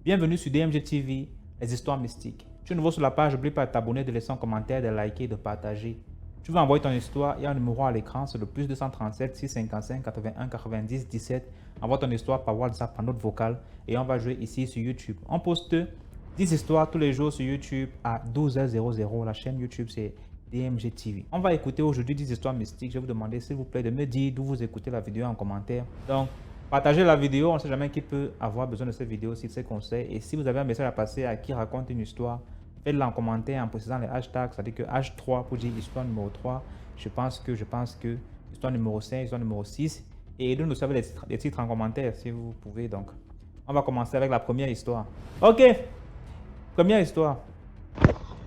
Bienvenue sur DMG TV, les histoires mystiques. Tu es nouveau sur la page, n'oublie pas de t'abonner, de laisser un commentaire, de liker, de partager. Tu veux envoyer ton histoire, il y a un numéro à l'écran, c'est le plus 237 655 81 90 17. Envoie ton histoire par WhatsApp, par note vocale et on va jouer ici sur YouTube. On poste 10 histoires tous les jours sur YouTube à 12h00. La chaîne YouTube c'est DMG TV. On va écouter aujourd'hui 10 histoires mystiques. Je vais vous demander s'il vous plaît de me dire d'où vous écoutez la vidéo en commentaire. Donc, partagez la vidéo, on ne sait jamais qui peut avoir besoin de cette vidéo, si ces conseils. Et si vous avez un message à passer à qui raconte une histoire, faites-le en commentaire en précisant les hashtags, c'est-à-dire que H3 pour dire histoire numéro 3, je pense que, histoire numéro 5, histoire numéro 6. Et aidez-nous aussi avec les titres en commentaire si vous pouvez. Donc, on va commencer avec la première histoire. Ok, première histoire.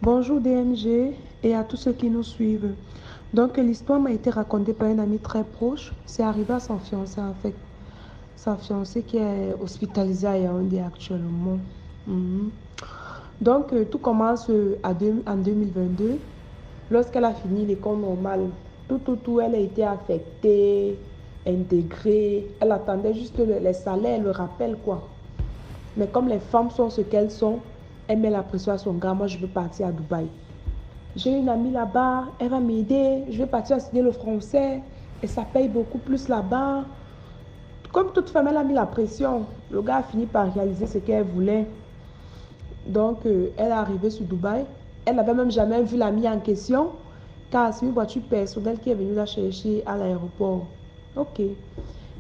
Bonjour DMG et à tous ceux qui nous suivent. Donc, l'histoire m'a été racontée par un ami très proche. C'est arrivé à son fiancé en fait. Sa fiancée qui est hospitalisée à Yaoundé actuellement. Donc, tout commence en 2022, lorsqu'elle a fini l'école normale. Tout, elle a été affectée, intégrée. Elle attendait juste les salaires, le rappel, quoi. Mais comme les femmes sont ce qu'elles sont, elle met la pression à son gars. Moi, je veux partir à Dubaï. J'ai une amie là-bas, elle va m'aider. Je vais partir enseigner le français et ça paye beaucoup plus là-bas. Comme toute femme, elle a mis la pression. Le gars a fini par réaliser ce qu'elle voulait. Donc, elle est arrivée sur Dubaï. Elle n'avait même jamais vu l'ami en question, car c'est une voiture personnelle qui est venue la chercher à l'aéroport. Ok. Et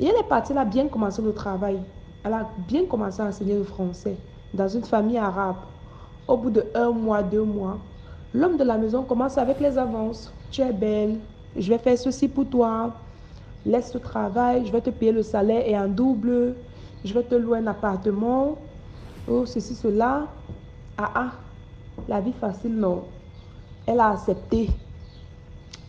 elle est partie, elle a bien commencé le travail. Elle a bien commencé à enseigner le français dans une famille arabe. Au bout de 1 mois, 2 mois, l'homme de la maison commence avec les avances. Tu es belle, je vais faire ceci pour toi. Laisse le travail, je vais te payer le salaire et en double. Je vais te louer un appartement. Oh, ceci, cela. La vie facile, non. Elle a accepté.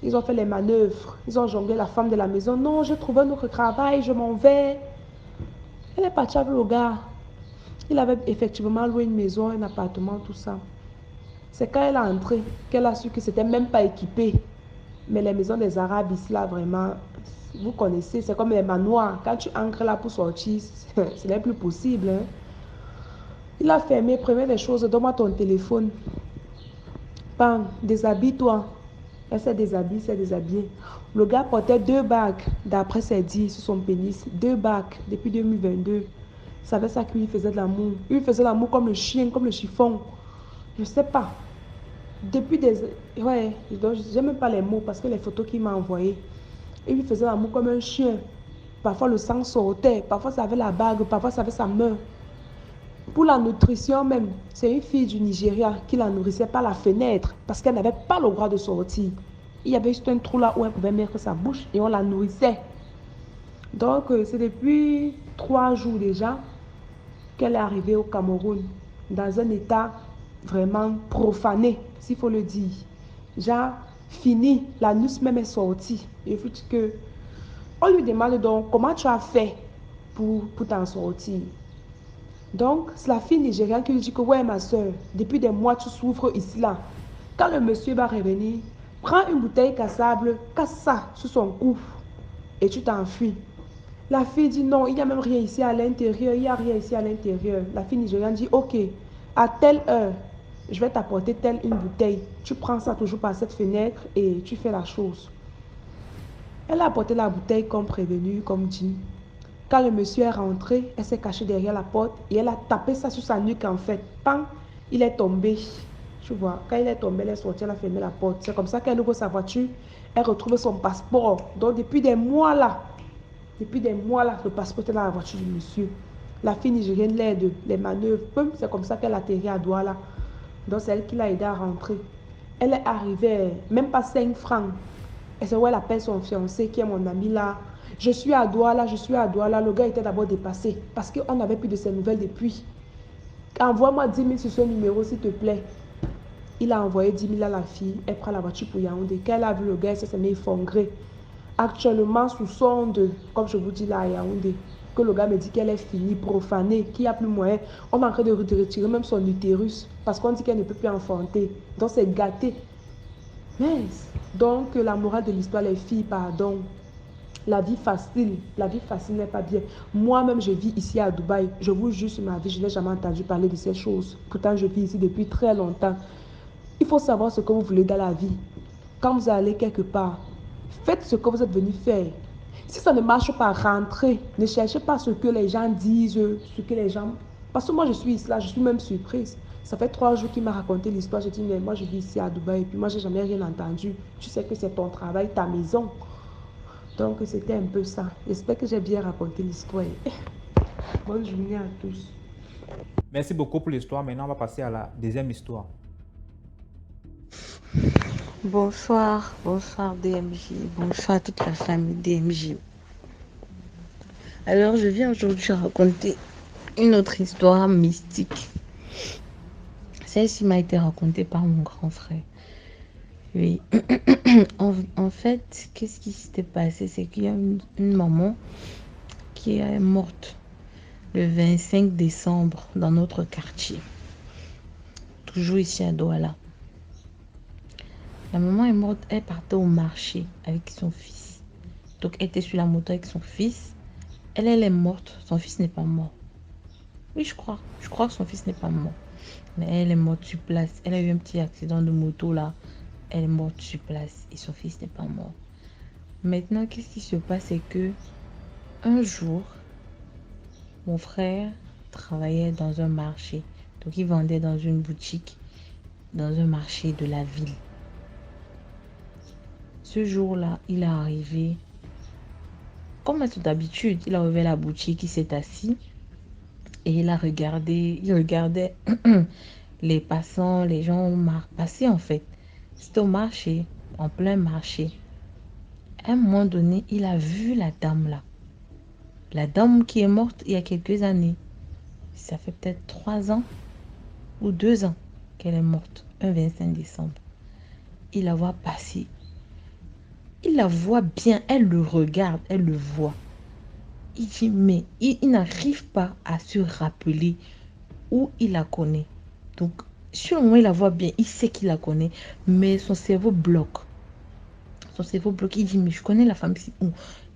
Ils ont fait les manœuvres. Ils ont jonglé la femme de la maison. Non, j'ai trouvé un autre travail, je m'en vais. Elle est partie avec le gars. Il avait effectivement loué une maison, un appartement, tout ça. C'est quand elle est entrée qu'elle a su que c'était même pas équipé. Mais les maisons des Arabes ici, là, vraiment, vous connaissez, c'est comme les manoirs. Quand tu ancres là pour sortir, ce n'est plus possible. Hein. Il a fermé, prenez les choses, donne-moi ton téléphone. Bam, déshabille-toi. Elle s'est déshabillée. Le gars portait 2 bagues, d'après ses dires, sur son pénis. 2 bagues depuis 2022. Ça savait ça qu'il lui faisait de l'amour. Il faisait l'amour comme le chien, comme le chiffon. Je ne sais pas. Depuis des... Ouais, je n'aime même pas les mots parce que les photos qu'il m'a envoyées. Il lui faisait l'amour comme un chien. Parfois le sang sortait, parfois ça avait la bague, parfois ça avait sa main. Pour la nutrition même, c'est une fille du Nigeria qui la nourrissait par la fenêtre parce qu'elle n'avait pas le droit de sortir. Il y avait juste un trou là où elle pouvait mettre sa bouche et on la nourrissait. Donc c'est depuis 3 jours déjà qu'elle est arrivée au Cameroun dans un état vraiment profané, s'il faut le dire. Genre, fini, la nuit même est sortie. Et puis que, on lui demande donc comment tu as fait pour t'en sortir. Donc, c'est la fille nigériane qui lui dit que ouais, ma soeur, depuis des mois tu souffres ici là. Quand le monsieur va revenir, prends une bouteille cassable, casse ça sur son cou et tu t'enfuis. La fille dit non, il n'y a même rien ici à l'intérieur, il n'y a rien ici à l'intérieur. La fille nigériane dit ok, à telle heure, je vais t'apporter telle une bouteille. Tu prends ça toujours par cette fenêtre et tu fais la chose. Elle a apporté la bouteille comme prévenu, comme dit. Quand le monsieur est rentré, elle s'est cachée derrière la porte et elle a tapé ça sur sa nuque en fait. Pam, il est tombé. Tu vois, quand il est tombé, elle est sortie, elle a fermé la porte. C'est comme ça qu'elle ouvre sa voiture, elle retrouve son passeport. Donc depuis des mois là, le passeport est dans la voiture du monsieur. La fille nigérienne l'aide, les manœuvres. C'est comme ça qu'elle atterrit à Douala. Donc c'est elle qui l'a aidé à rentrer. Elle est arrivée, même pas 5 francs. Et c'est où elle appelle son fiancé qui est mon ami là. Je suis à Douala. Le gars était d'abord dépassé parce qu'on n'avait plus de ses nouvelles depuis. Envoie-moi 10 000 sur ce numéro s'il te plaît. Il a envoyé 10 000 à la fille. Elle prend la voiture pour Yaoundé. Quand elle a vu le gars, elle s'est mis effondrée. Actuellement sous sonde, comme je vous dis là à Yaoundé. Que le gars me dit qu'elle est finie, profanée, qu'il n'y a plus moyen. On est en train de retirer même son utérus parce qu'on dit qu'elle ne peut plus enfanter. Donc c'est gâté. Mais donc la morale de l'histoire, les filles, pardon. La vie facile n'est pas bien. Moi-même, je vis ici à Dubaï. Je vous jure sur ma vie, je n'ai jamais entendu parler de ces choses. Pourtant, je vis ici depuis très longtemps. Il faut savoir ce que vous voulez dans la vie. Quand vous allez quelque part, faites ce que vous êtes venu faire. Si ça ne marche pas, rentrez. Ne cherchez pas ce que les gens disent, ce que les gens... Parce que moi, je suis ici, là, je suis même surprise. Ça fait 3 jours qu'il m'a raconté l'histoire. J'ai dit, mais moi, je vis ici à Dubaï et puis moi, j'ai jamais rien entendu. Tu sais que c'est ton travail, ta maison. Donc, c'était un peu ça. J'espère que j'ai bien raconté l'histoire. Bonne journée à tous. Merci beaucoup pour l'histoire. Maintenant, on va passer à la deuxième histoire. Bonsoir, bonsoir DMJ, bonsoir à toute la famille DMJ. Alors, je viens aujourd'hui raconter une autre histoire mystique. Celle-ci m'a été racontée par mon grand frère. Oui. En fait, qu'est-ce qui s'était passé? C'est qu'il y a une maman qui est morte le 25 décembre dans notre quartier. Toujours ici à Douala. La maman est morte, elle partait au marché avec son fils. Donc, elle était sur la moto avec son fils. Elle est morte, son fils n'est pas mort. Oui, je crois que son fils n'est pas mort. Mais elle est morte sur place. Elle a eu un petit accident de moto là. Elle est morte sur place et son fils n'est pas mort. Maintenant, qu'est-ce qui se passe? C'est que un jour, mon frère travaillait dans un marché. Donc, il vendait dans une boutique, dans un marché de la ville. Ce jour-là, il est arrivé, comme à toute habitude, il a ouvert la boutique, il s'est assis et il regardait les passants, les gens passer en fait. C'était au marché, en plein marché. À un moment donné, il a vu la dame là. La dame qui est morte il y a quelques années. Ça fait peut-être 3 ans ou 2 ans qu'elle est morte, un 25 décembre. Il la voit passer. Il la voit bien, elle le regarde, elle le voit. Il dit, mais il n'arrive pas à se rappeler où il la connaît. Donc, sur le moment, il la voit bien, il sait qu'il la connaît, mais son cerveau bloque. Il dit, mais je connais la femme-ci.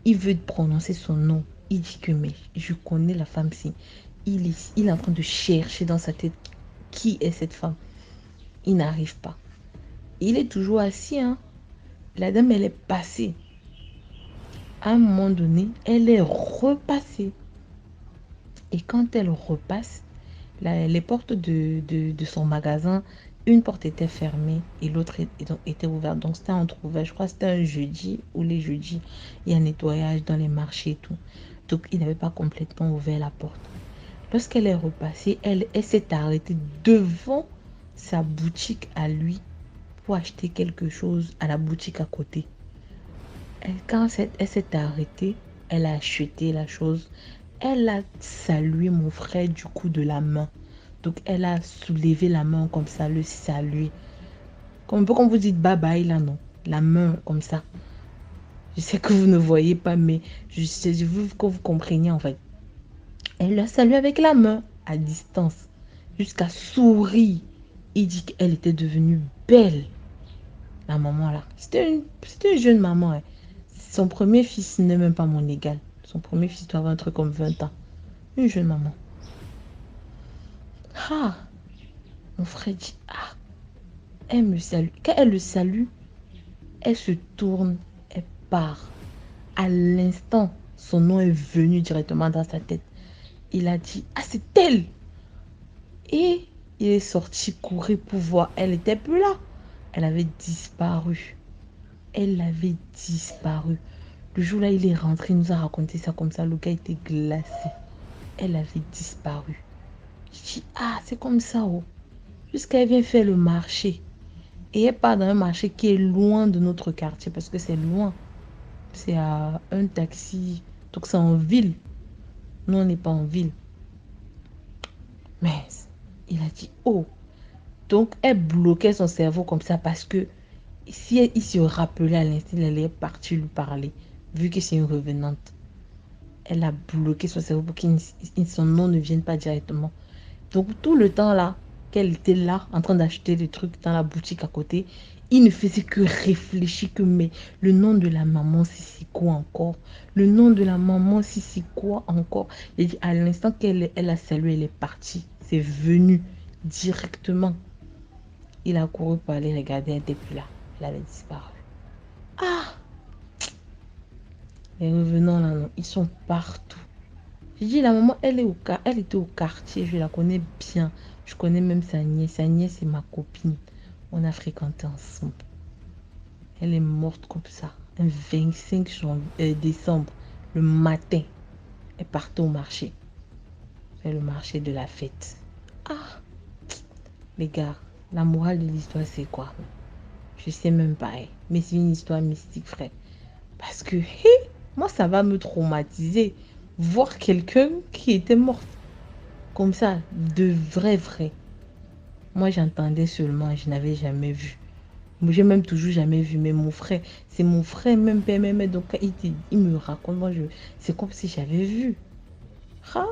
Il veut prononcer son nom. Il dit que, mais je connais la femme-ci. Il est en train de chercher dans sa tête qui est cette femme. Il n'arrive pas. Il est toujours assis, hein. La dame, elle est passée. À un moment donné, elle est repassée. Et quand elle repasse, les portes de son magasin, une porte était fermée et l'autre était ouverte. Donc c'était entrouvert. Je crois que c'était un jeudi ou les jeudis. Il y a un nettoyage dans les marchés et tout. Donc il n'avait pas complètement ouvert la porte. Lorsqu'elle est repassée, elle s'est arrêtée devant sa boutique à lui pour acheter quelque chose à la boutique à côté. Quand elle s'est arrêtée, elle a acheté la chose. Elle a salué mon frère du coup de la main. Donc elle a soulevé la main comme ça, le saluer. Un peu comme vous dites bye bye là, non? La main comme ça. Je sais que vous ne voyez pas, mais je veux que vous compreniez en fait. Elle l'a salué avec la main à distance, jusqu'à sourire. Il dit qu'elle était devenue belle. La maman là. C'était une jeune maman. Hein. Son premier fils n'est même pas mon égal. Son premier fils doit avoir un truc comme 20 ans. Une jeune maman. Ah, mon frère dit, ah, elle me salue. Quand elle le salue, elle se tourne, elle part. À l'instant, son nom est venu directement dans sa tête. Il a dit, ah, c'est elle. Et il est sorti courir pour voir. Elle n'était plus là. Elle avait disparu. Elle avait disparu. Le jour-là, il est rentré, il nous a raconté ça comme ça. Le gars était glacé. Elle avait disparu. Je dis, ah, c'est comme ça, oh. Jusqu'à elle vient faire le marché. Et elle part dans un marché qui est loin de notre quartier parce que c'est loin. C'est à un taxi. Donc c'est en ville. Nous, on n'est pas en ville. Mais il a dit, oh. Donc elle bloquait son cerveau comme ça parce que si il se rappelait à l'instant, elle est partie lui parler. Vu que c'est une revenante. Elle a bloqué son cerveau pour que son nom ne vienne pas directement. Donc tout le temps là, qu'elle était là, en train d'acheter des trucs dans la boutique à côté, Il ne faisait que réfléchir que, mais le nom de la maman, c'est quoi encore? Le nom de la maman, c'est quoi encore? Et à l'instant qu'elle elle a salué, elle est partie. C'est venu directement. Il a couru pour aller regarder, elle n'était plus là. Elle avait disparu. Ah! Les revenants là, non, ils sont partout. J'ai dit, la maman, elle était au quartier, je la connais bien. Je connais même sa nièce. Sa nièce, c'est ma copine. On a fréquenté ensemble. Elle est morte comme ça. Un 25 décembre, le matin, elle partait au marché. C'est le marché de la fête. Ah, les gars, la morale de l'histoire, c'est quoi? Je sais même pas. Mais c'est une histoire mystique, frère. Parce que, moi, ça va me traumatiser. Voir quelqu'un qui était mort comme ça, de vrai. Moi, j'entendais seulement, je n'avais jamais vu. J'ai même toujours jamais vu, mais mon frère, c'est mon frère, même père, même mère, donc il me raconte, c'est comme si j'avais vu. Ah,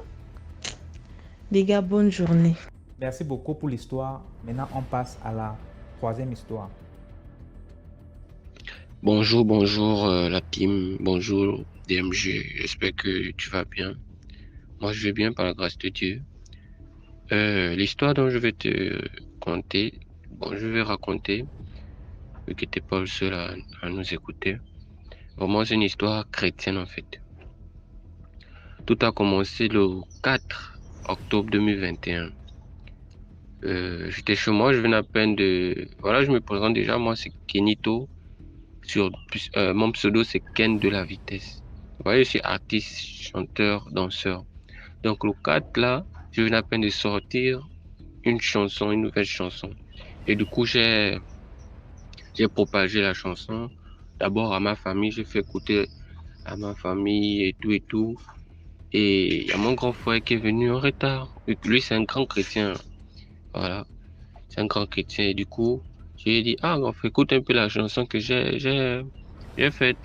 les gars, bonne journée. Merci beaucoup pour l'histoire. Maintenant, on passe à la troisième histoire. Bonjour la team, bonjour DMG, j'espère que tu vas bien. Moi je vais bien par la grâce de Dieu. L'histoire dont je vais te conter, je vais raconter, vu que tu n'es pas le seul à nous écouter. Vraiment c'est une histoire chrétienne en fait. Tout a commencé le 4 octobre 2021. J'étais chez moi, je venais à peine de... Voilà, je me présente déjà, moi c'est Kenito. Mon pseudo, c'est Ken de la vitesse. Vous voyez, je suis artiste, chanteur, danseur. Donc, le 4, là, je viens à peine de sortir une nouvelle chanson. Et du coup, j'ai propagé la chanson. D'abord à ma famille, j'ai fait écouter à ma famille et tout. Et il y a mon grand frère qui est venu en retard. Lui, c'est un grand chrétien. Voilà. C'est un grand chrétien. Et du coup, j'ai dit, ah, on fait écoute un peu la chanson que j'ai faite.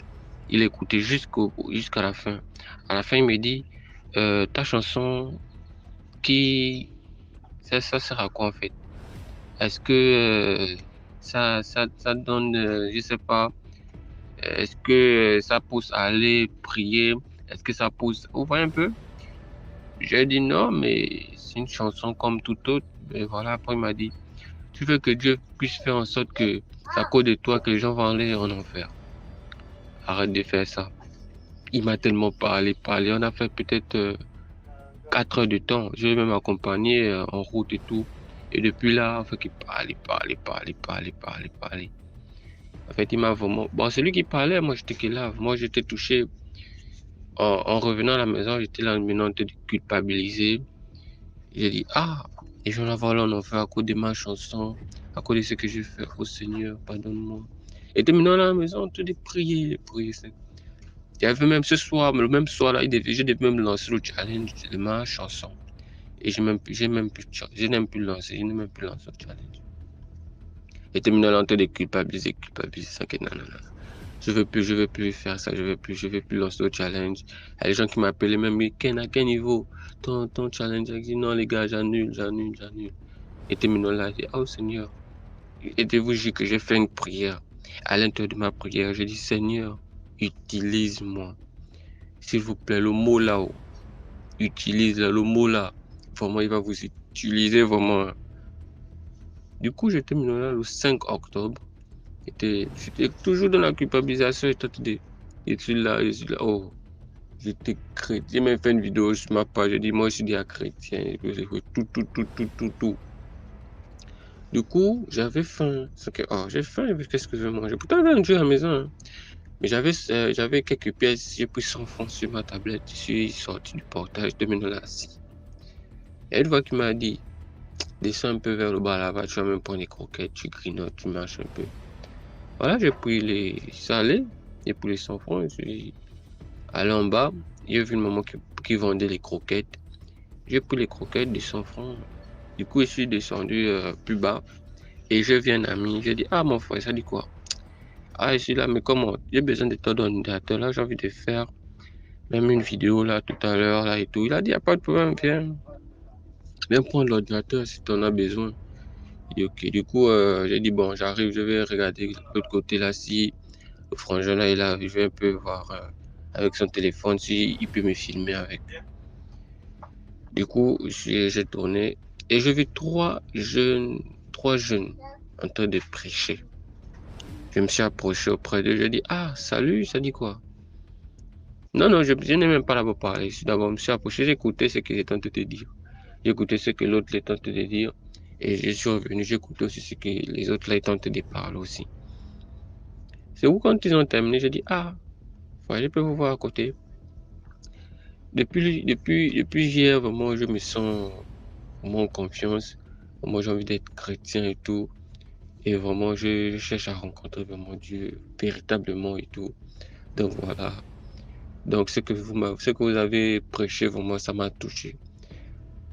Il écoutait jusqu'à la fin. À la fin, il me dit, ta chanson, ça sert à quoi en fait? Est-ce que ça donne, je sais pas, est-ce que ça pousse à aller prier? Est-ce que ça pousse, vous voyez un peu? J'ai dit non, mais c'est une chanson comme toute autre. Et voilà, après il m'a dit, tu veux que Dieu puisse faire en sorte que c'est à cause de toi que les gens vont aller en enfer. Arrête de faire ça. Il m'a tellement parlé. On a fait peut-être 4 heures de temps. Je l'ai même accompagné en route et tout. Et depuis là, on fait qu'il parlait. En fait, il m'a vraiment... Bon, c'est lui qui parlait, moi j'étais que là. Moi j'étais touché. En revenant à la maison, j'étais là maintenant de culpabiliser. J'ai dit, ah, les gens là vont aller en enfer à cause de ma chanson, à cause de ce que j'ai fait. Oh Seigneur, pardonne-moi. Et terminant à la maison, tout de prier. Il y avait même ce soir, le même soir là, je devais même lancer le challenge de ma chanson. Et je n'ai même plus lancé le challenge. Et terminant là, en train de culpabiliser, ça que non. Je veux plus faire ça, je veux plus lancer le challenge. Il y a des gens qui m'appelaient même, mais Ken, à quel niveau ton challenge? J'ai dit non les gars, j'annule. Et terminant là, j'ai dit, oh Seigneur, aidez-vous, que j'ai fait une prière. À l'intérieur de ma prière, j'ai dit, Seigneur, utilise-moi. S'il vous plaît, le mot là-haut, utilise le mot là. Vraiment, il va vous utiliser vraiment. Du coup, j'ai terminé là le 5 octobre. J'étais toujours dans la culpabilisation. J'étais là. Oh, j'étais chrétien. J'ai même fait une vidéo sur ma page. J'ai dit, moi, je suis déjà chrétien. J'ai fait tout. Du coup, j'avais faim. J'ai faim, qu'est-ce que je vais manger? Pourtant, j'avais un Dieu à la maison. Hein. Mais j'avais quelques pièces. J'ai pris 100 francs sur ma tablette. Je suis sorti du portage, de maintenant là assis. Il y a une voix qui m'a dit, descends un peu vers le bas là-bas, tu vas même prendre des croquettes, tu grignotes, tu marches un peu. Voilà, j'ai pris les salés, j'ai pris les 100 francs, je suis allé en bas. J'ai vu une maman qui vendait les croquettes. J'ai pris les croquettes de 100 francs. Du coup, je suis descendu plus bas. Et je viens un ami, j'ai dit, ah mon frère, ça dit quoi? Ah, je suis là, mais comment? J'ai besoin de ton ordinateur, là, j'ai envie de faire même une vidéo là tout à l'heure, là et tout. Il a dit, il n'y a pas de problème, viens prendre l'ordinateur si tu en as besoin. Il dit ok. Du coup, j'ai dit bon, j'arrive, je vais regarder de l'autre côté là si le frangin là est là. Je vais un peu voir avec son téléphone si il peut me filmer avec. Du coup, j'ai tourné et je vis trois jeunes en train de prêcher. Je me suis approché auprès d'eux, j'ai dit ah salut, ça dit quoi? Non, non, je n'ai même pas là pour parler. D'abord, je me suis approché, j'ai écouté ce qu'ils étaient en train de dire. J'ai écouté ce que l'autre était en train de dire. Et je suis revenu, j'ai écouté aussi ce que les autres là étaient en train de parler aussi. C'est où quand ils ont terminé, j'ai dit, ah, je peux vous voir à côté. Depuis hier, vraiment, je me sens vraiment en confiance. Moi, j'ai envie d'être chrétien et tout. Et vraiment, je cherche à rencontrer vraiment Dieu véritablement et tout. Donc voilà. Donc ce que vous avez prêché, vraiment, ça m'a touché.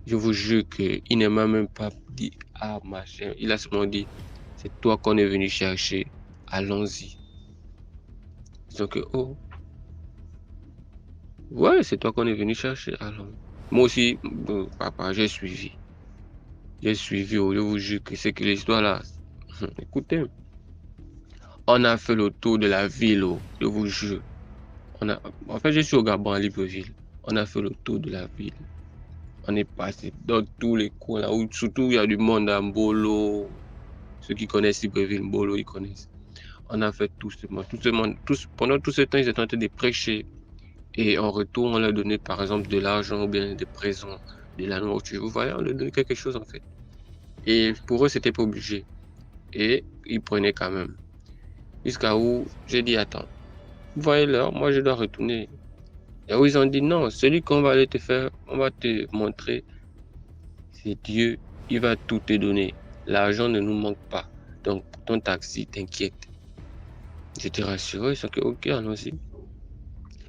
Je vous jure qu'il ne m'a même pas dit, ah machin. Il a seulement dit, c'est toi qu'on est venu chercher, allons-y. Donc, oh, ouais, c'est toi qu'on est venu chercher, allons. Moi aussi, papa, j'ai suivi. Je vous jure que c'est que l'histoire là, écoutez, on a fait le tour de la ville, je vous jure. En fait, je suis au Gabon, à Libreville. On a fait le tour de la ville. On est passé dans tous les coins là où, surtout il y a du monde à Mbolo. Ceux qui connaissent Libreville, Mbolo, ils connaissent. On a fait tout ce monde, pendant tout ce temps, ils étaient en train de prêcher. Et en retour, on leur donnait par exemple de l'argent ou bien des présents, de la nourriture. Vous voyez, on leur donnait quelque chose en fait. Et pour eux, c'était pas obligé. Et ils prenaient quand même. Jusqu'à où j'ai dit, attends, vous voyez l'heure, moi je dois retourner. Et où ils ont dit, non, celui qu'on va aller te faire, on va te montrer, c'est Dieu, il va tout te donner. L'argent ne nous manque pas. Donc, ton taxi, t'inquiète. J'étais rassuré, ils sont que, ok, allons-y.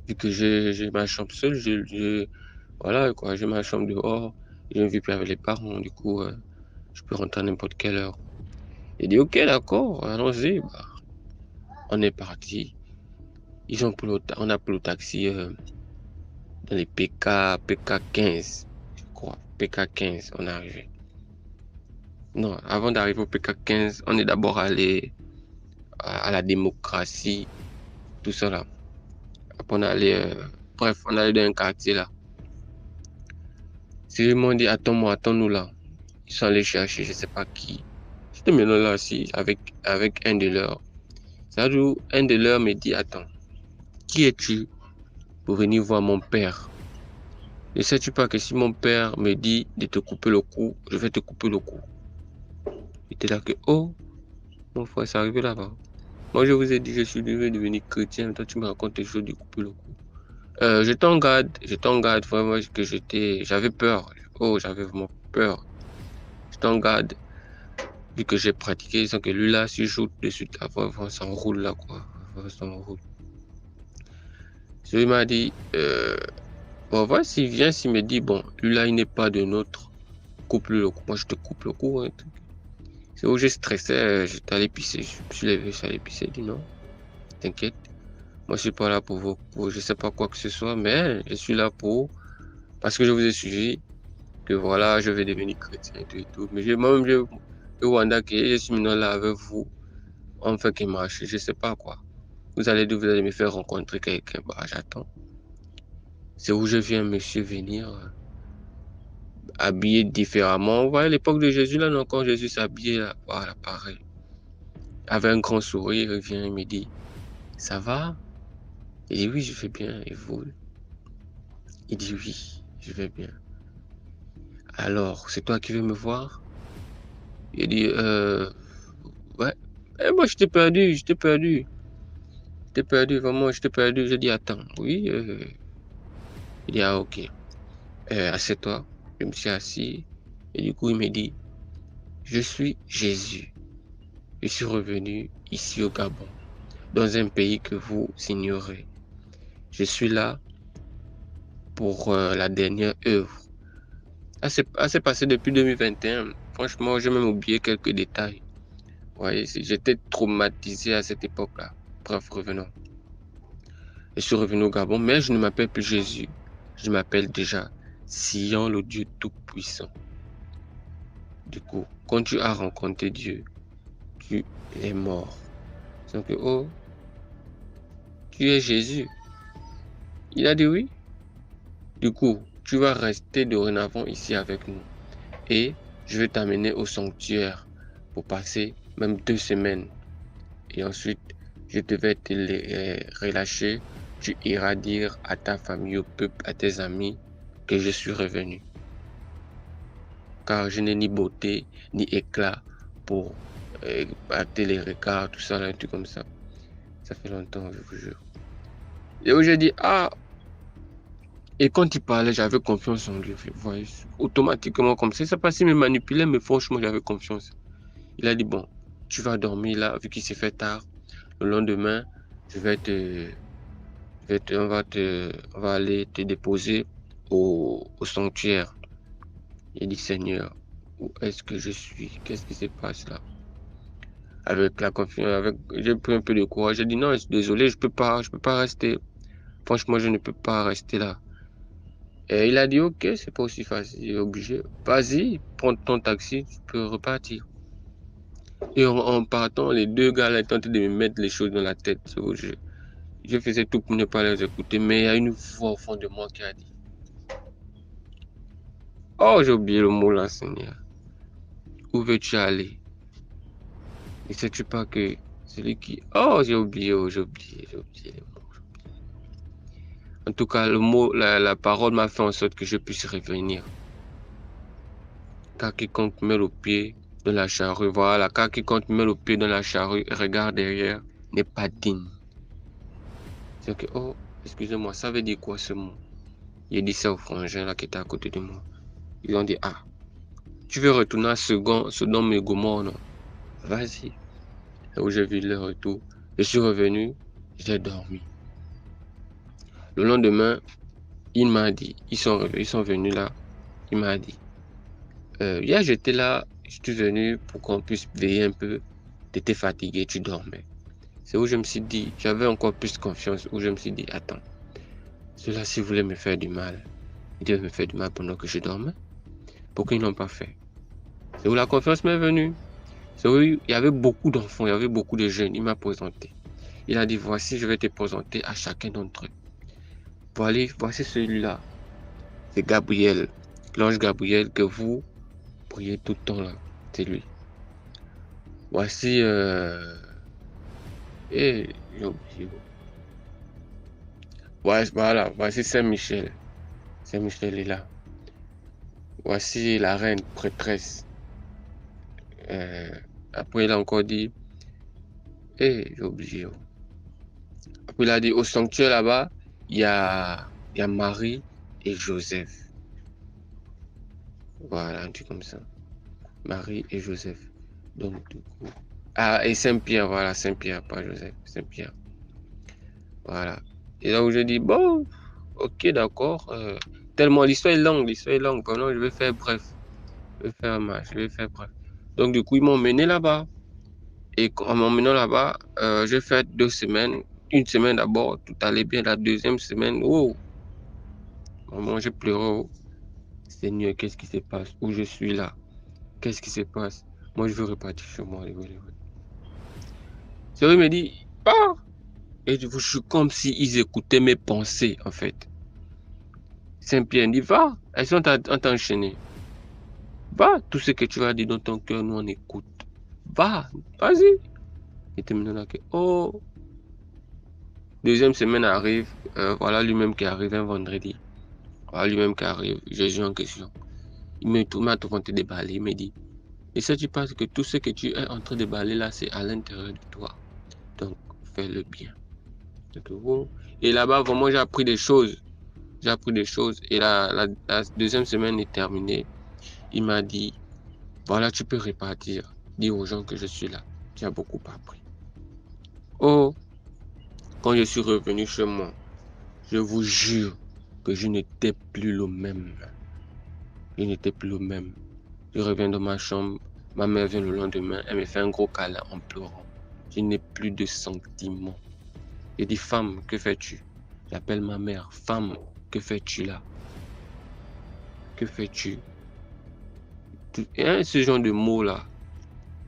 Vu que j'ai ma chambre seule, voilà quoi, j'ai ma chambre dehors, je ne vis plus avec les parents, du coup, je peux rentrer à n'importe quelle heure. J'ai dit, ok, d'accord, allons-y. Bah, on est parti. On a pris le taxi dans les PK 15, je crois. PK 15, on est arrivé. Non, avant d'arriver au PK 15, on est d'abord allé à la démocratie, tout ça là. Après, on est allé, bref, on est allé dans un quartier là. Si ils m'ont dit, attends-nous là. Ils sont allés chercher, je sais pas qui. J'étais maintenant là aussi avec un de leurs. C'est où un de leurs me dit, attends, qui es-tu pour venir voir mon père? Ne sais-tu pas que si mon père me dit de te couper le cou, je vais te couper le cou? J'étais là que, oh, mon frère, c'est arrivé là-bas. Moi, je vous ai dit, je suis devenu chrétien, toi, tu me racontes des choses de couper le cou. Je t'en garde vraiment que j'avais peur. Oh, j'avais vraiment peur. Je t'en garde. Vu que j'ai pratiqué, sans que lui là, s'il joue dessus, ça s'enroule là, quoi. Ça s'enroule. Celui m'a dit, bon, voilà, s'il me dit, bon, lui là, il n'est pas de notre, coupe-le le cou. Moi, je te coupe le cou. Hein. C'est où j'ai stressé, j'étais allé pisser. Je me suis levé, je suis allé pisser. Il dit non, t'inquiète. Moi, je suis pas là pour je sais pas quoi que ce soit, mais je suis là parce que je vous ai suivi, que voilà, je vais devenir chrétien et tout. Mais moi-même, le Rwanda, que je suis maintenant là avec vous, on fait qu'il marche, je sais pas quoi. Vous allez me faire rencontrer quelqu'un, bah j'attends. C'est où je viens, monsieur, venir habillé différemment. Vous voyez, à l'époque de Jésus, là, non, quand Jésus s'habillait, là, voilà, pareil. Avec un grand sourire, il vient, il me dit, ça va? Il dit, oui, je vais bien, et vous? Il dit, oui, je vais bien. Alors, c'est toi qui veux me voir? Il dit, ouais. Et moi, je t'ai perdu. Vraiment, je t'ai perdu. J'ai dit, attends, oui. Il dit, ah, ok. Assieds-toi. Je me suis assis. Et du coup, il me dit, je suis Jésus. Je suis revenu ici au Gabon, dans un pays que vous ignorez. Je suis là pour la dernière œuvre. C'est passé depuis 2021. Franchement, j'ai même oublié quelques détails. Vous voyez, j'étais traumatisé à cette époque-là. Bref, revenons. Je suis revenu au Gabon, mais je ne m'appelle plus Jésus. Je m'appelle déjà Sion, le Dieu Tout-Puissant. Du coup, quand tu as rencontré Dieu, tu es mort. Donc, oh, tu es Jésus. Il a dit oui. Du coup, tu vas rester dorénavant ici avec nous. Et je vais t'amener au sanctuaire pour passer même 2 semaines. Et ensuite, je devais te relâcher. Tu iras dire à ta famille, au peuple, à tes amis que je suis revenu. Car je n'ai ni beauté, ni éclat pour hâter les regards, tout ça, là, un truc comme ça. Ça fait longtemps, je vous jure. Et où j'ai dit, ah, et quand il parlait, j'avais confiance en lui. Vous voyez, automatiquement comme ça. C'est pas s'il me manipulait, mais franchement, j'avais confiance. Il a dit, bon, tu vas dormir là, vu qu'il s'est fait tard. Le lendemain, on va aller te déposer au sanctuaire. Il dit, Seigneur, où est-ce que je suis? Qu'est-ce qui se passe là? Avec la confiance, j'ai pris un peu de courage. J'ai dit, non, je suis désolé, je peux pas rester. Franchement, je ne peux pas rester là. Et il a dit, ok, c'est pas aussi facile, il est obligé. Vas-y, prends ton taxi, tu peux repartir. Et en partant, les 2 gars là étaient en train de me mettre les choses dans la tête. Je faisais tout pour ne pas les écouter, mais il y a une voix au fond de moi qui a dit, oh, j'ai oublié le mot là, Seigneur. Où veux-tu aller? Ne sais-tu pas que celui qui... Oh, j'ai oublié les mots. En tout cas, le mot, la parole m'a fait en sorte que je puisse revenir. Car quiconque met le pied dans la charrue, voilà, car quiconque met le pied dans la charrue et regarde derrière n'est pas digne. C'est que, oh, excusez-moi, ça veut dire quoi ce mot? J'ai dit ça au frangin là qui était à côté de moi. Ils ont dit, ah, tu veux retourner à Sodome et Gomorrhe, non? Vas-y. Et où j'ai vu le retour, je suis revenu, j'ai dormi. Le lendemain, il m'a dit, ils sont venus là, il m'a dit, hier j'étais là, je suis venu pour qu'on puisse veiller un peu, tu étais fatigué, tu dormais. C'est où je me suis dit, j'avais encore plus confiance, où je me suis dit, attends, ceux-là s'ils voulaient me faire du mal, ils devaient me faire du mal pendant que je dormais. Pourquoi ils n'ont pas fait? C'est où la confiance m'est venue. C'est où il y avait beaucoup d'enfants, il y avait beaucoup de jeunes, il m'a présenté. Il a dit, voici, je vais te présenter à chacun d'entre eux. Voici celui-là. C'est Gabriel, l'ange Gabriel que vous priez tout le temps là. C'est lui. Voici j'ai oublié. Voilà, voici Saint-Michel. Saint-Michel est là. Voici la reine prêtresse. Après il a encore dit j'ai oublié. Après il a dit au sanctuaire là-bas, il y a Marie et Joseph. Voilà, un truc comme ça. Marie et Joseph. Donc, du coup. Ah, et Saint-Pierre, voilà, Saint-Pierre, pas Joseph, Saint-Pierre. Voilà. Et là où je dis, bon, ok, d'accord. Tellement l'histoire est longue. Pendant, je vais faire bref. Je vais faire bref. Donc, du coup, ils m'ont mené là-bas. Et en m'emmenant là-bas, j'ai fait 2 semaines. Une semaine d'abord, tout allait bien. La deuxième semaine, oh, maman, j'ai pleuré. Oh. Seigneur, qu'est-ce qui se passe? Où je suis là? Qu'est-ce qui se passe? Moi, je veux repartir chez moi. Seigneur me dit, pars. Et je suis comme s'ils écoutaient mes pensées, en fait. Saint-Pierre dit, va, elles sont en t'enchaîner. Va, tout ce que tu as dit dans ton cœur, nous on écoute. Va, vas-y. Et terminons là que, oh. Deuxième semaine arrive, voilà lui-même qui arrive un vendredi. Voilà lui-même qui arrive, Jésus en question. Il m'a tout déballer, il me dit, et ça tu penses que tout ce que tu es en train de déballer là, c'est à l'intérieur de toi. Donc, fais le bien. Et là-bas, vraiment, j'ai appris des choses. Et la deuxième semaine est terminée. Il m'a dit, voilà, tu peux repartir. Dis aux gens que je suis là. Tu as beaucoup appris. Oh, quand je suis revenu chez moi, je vous jure que je n'étais plus le même. Je reviens dans ma chambre. Ma mère vient le lendemain. Elle me fait un gros câlin en pleurant. Je n'ai plus de sentiments. Je dis, femme, que fais-tu? J'appelle ma mère. Femme, que fais-tu là? Que fais-tu? Ce genre de mots-là,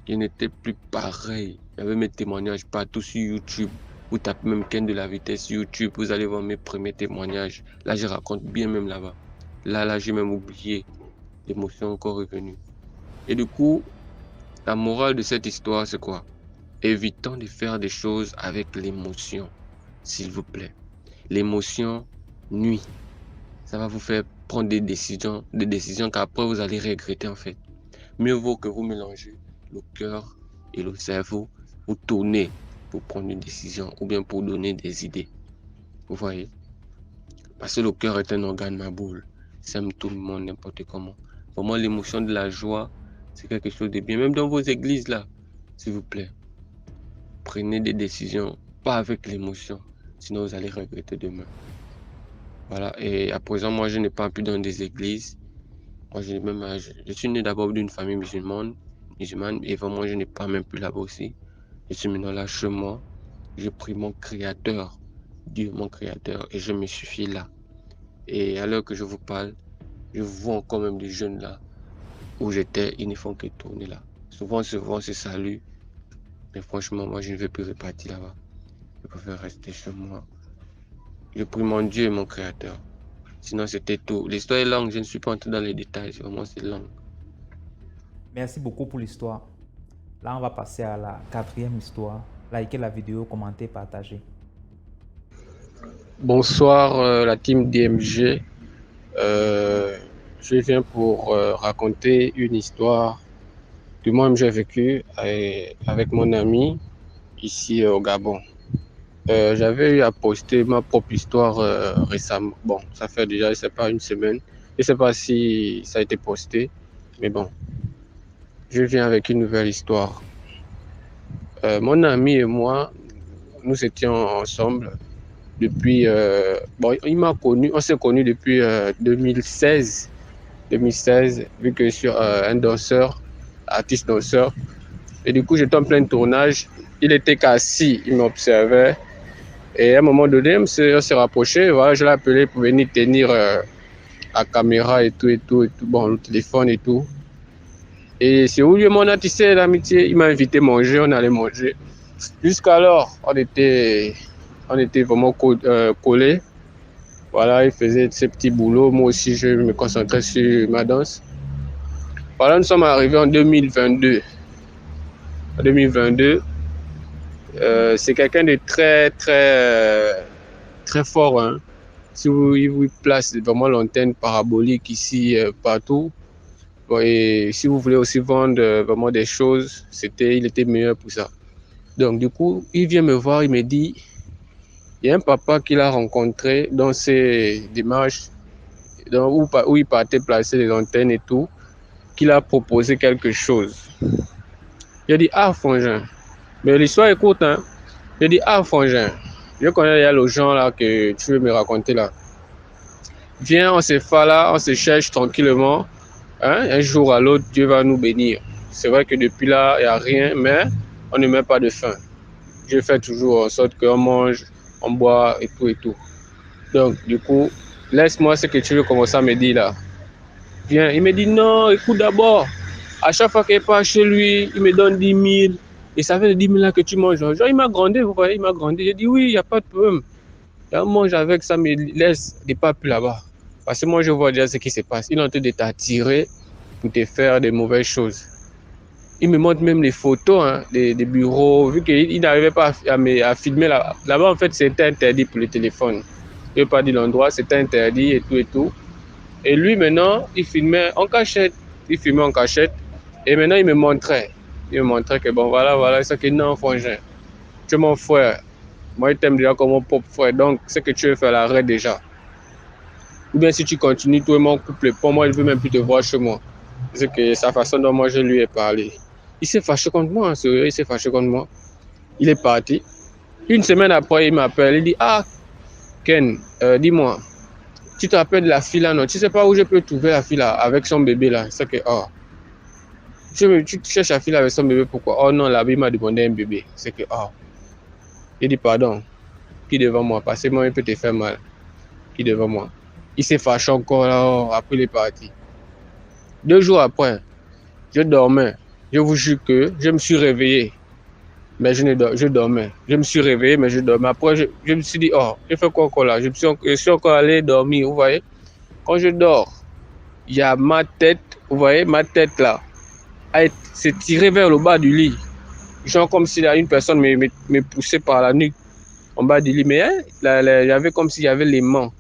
il n'était plus pareil. Il y avait mes témoignages partout sur YouTube. Vous tapez même Ken de la vitesse sur YouTube, vous allez voir mes premiers témoignages. Là, je raconte bien même là-bas. Là, j'ai même oublié. L'émotion encore revenue. Et du coup, la morale de cette histoire, c'est quoi? Évitons de faire des choses avec l'émotion, s'il vous plaît. L'émotion nuit. Ça va vous faire prendre des décisions qu'après vous allez regretter en fait. Mieux vaut que vous mélangez le cœur et le cerveau, vous tournez pour prendre une décision ou bien pour donner des idées. Vous voyez? Parce que le cœur est un organe ma boule. Ça aime tout le monde n'importe comment. Pour moi, l'émotion de la joie, c'est quelque chose de bien. Même dans vos églises là, s'il vous plaît. Prenez des décisions, pas avec l'émotion. Sinon, vous allez regretter demain. Voilà, et à présent, moi, je n'ai pas pu dans des églises. Moi, je suis né d'abord d'une famille musulmane, et vraiment, je n'ai pas même pu là-bas aussi. Je suis maintenant là chez moi. Je prie mon Créateur, Dieu, mon Créateur, et je me suffis là. Et à l'heure que je vous parle, je vois encore même des jeunes là où j'étais, ils ne font que tourner là. Souvent, on se salue, mais franchement, moi, je ne vais plus repartir là-bas. Je préfère rester chez moi. Je prie mon Dieu et mon Créateur. Sinon, c'était tout. L'histoire est longue, je ne suis pas entré dans les détails. Vraiment, c'est long. Merci beaucoup pour l'histoire. Là, on va passer à la 4e histoire. Likez la vidéo, commentez, partagez. Bonsoir la team DMG. Je viens pour raconter une histoire que moi-même j'ai vécue avec mon ami ici au Gabon. J'avais eu à poster ma propre histoire récemment. Bon, ça fait déjà, je sais pas, une semaine. Je sais pas si ça a été posté, mais bon. Je viens avec une nouvelle histoire. Mon ami et moi, nous étions ensemble depuis... bon, il m'a connu, on s'est connus depuis 2016. 2016, vu que je suis un danseur, artiste danseur. Et du coup, j'étais en plein tournage. Il était assis, il m'observait. Et à un moment donné, on s'est rapproché. Voilà, je l'ai appelé pour venir tenir la caméra et tout. Bon, le téléphone et tout. Et c'est où lui, on a tissé l'amitié. Il m'a invité à manger, on allait manger. Jusqu'alors, on était vraiment collés. Voilà, il faisait ses petits boulots. Moi aussi, je me concentrais sur ma danse. Voilà, nous sommes arrivés en 2022. En 2022, c'est quelqu'un de très fort. Hein. Si il vous place vraiment l'antenne parabolique ici, partout. Bon, et si vous voulez aussi vendre vraiment des choses, il était meilleur pour ça. Donc, du coup, il vient me voir, il me dit, il y a un papa qu'il a rencontré dans ses démarches, où il partait placer les antennes et tout, qu'il a proposé quelque chose. Il a dit, ah, frangin. Mais l'histoire est courte, hein. Il a dit, ah, frangin, je connais le gens là que tu veux me raconter là. Viens, on se fait là, on se cherche tranquillement. Hein? Un jour à l'autre, Dieu va nous bénir. C'est vrai que depuis là, il n'y a rien, mais on ne met pas de faim. Je fais toujours en sorte qu'on mange, on boit et tout. Donc, du coup, laisse-moi ce que tu veux commencer à me dire là. Viens, il me dit non, écoute d'abord. À chaque fois qu'il part chez lui, il me donne 10 000. Et ça fait de 10 000 là que tu manges. Genre, il m'a grandi, vous voyez, il m'a grandi. J'ai dit oui, il n'y a pas de problème. Et on mange avec ça, mais laisse des pas plus là-bas. Parce que moi, je vois déjà ce qui se passe. Il est en train de t'attirer pour te faire des mauvaises choses. Il me montre même les photos hein, des bureaux. Vu qu'il n'arrivait pas à filmer là-bas, en fait, c'était interdit pour le téléphone. Je ne vais pas dire l'endroit, c'était interdit et tout. Et lui, maintenant, il filmait en cachette. Et maintenant, il me montrait. Que bon, voilà, c'est que non, frangin. Tu es mon frère. Moi, je t'aime déjà comme mon propre frère. Donc, ce que tu veux faire, l'arrête déjà. Ou bien si tu continues, toi et mon couple, pour moi, il ne veut même plus te voir chez moi. C'est que sa façon dont moi je lui ai parlé. Il s'est fâché contre moi, sérieux, il s'est fâché contre moi. Il est parti. Une semaine après, il m'appelle, il dit, ah, Ken, dis-moi, tu te rappelles de la fille là, non? Tu sais pas où je peux trouver la fille là, avec son bébé là? C'est que, oh. Tu cherches la fille là avec son bébé, pourquoi? Oh non, là, il m'a demandé un bébé. C'est que, oh. Il dit, pardon, qui devant moi? Parce que moi, il peut te faire mal. Qui devant moi? Il s'est fâché encore là, après il est parti. 2 jours après, Je dormais. Je vous jure que je me suis réveillé. Mais je dormais. Je me suis réveillé, mais je dormais. Après, je me suis dit, oh, je fais quoi encore là? Je suis encore allé dormir, vous voyez? Quand je dors, il y a ma tête, vous voyez, ma tête là, s'est tirée vers le bas du lit. Genre comme si une personne me poussait par la nuque en bas du lit. Mais hein, il y avait comme s'il y avait les mains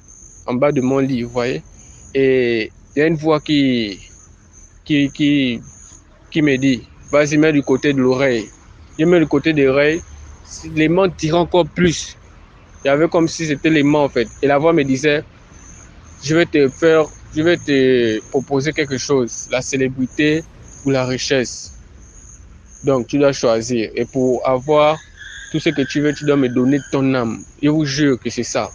en bas de mon lit, vous voyez? Et il y a une voix qui me dit, vas-y, mets du côté de l'oreille. Je mets du côté de l'oreille, les mains tiraient encore plus. Il y avait comme si c'était les mains en fait. Et la voix me disait, je vais te proposer quelque chose, la célébrité ou la richesse. Donc tu dois choisir. Et pour avoir tout ce que tu veux, tu dois me donner ton âme. Je vous jure que c'est ça.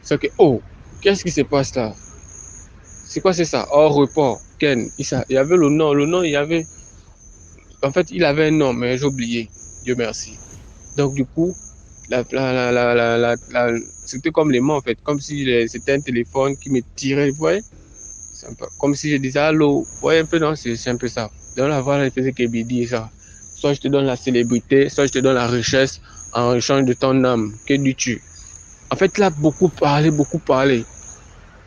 C'est que, oh, qu'est-ce qui se passe là? C'est quoi c'est ça? Oh, report, Ken. Il y avait le nom, il y avait... En fait, il avait un nom, mais j'ai oublié. Dieu merci. Donc du coup, c'était comme les mots en fait, comme si c'était un téléphone qui me tirait, vous voyez, comme si je disais allô, vous voyez un peu, non, c'est un peu ça. Dans la voix, il faisait que dit ça. Soit je te donne la célébrité, soit je te donne la richesse en échange de ton âme. Que dis-tu? En fait, il a beaucoup parlé.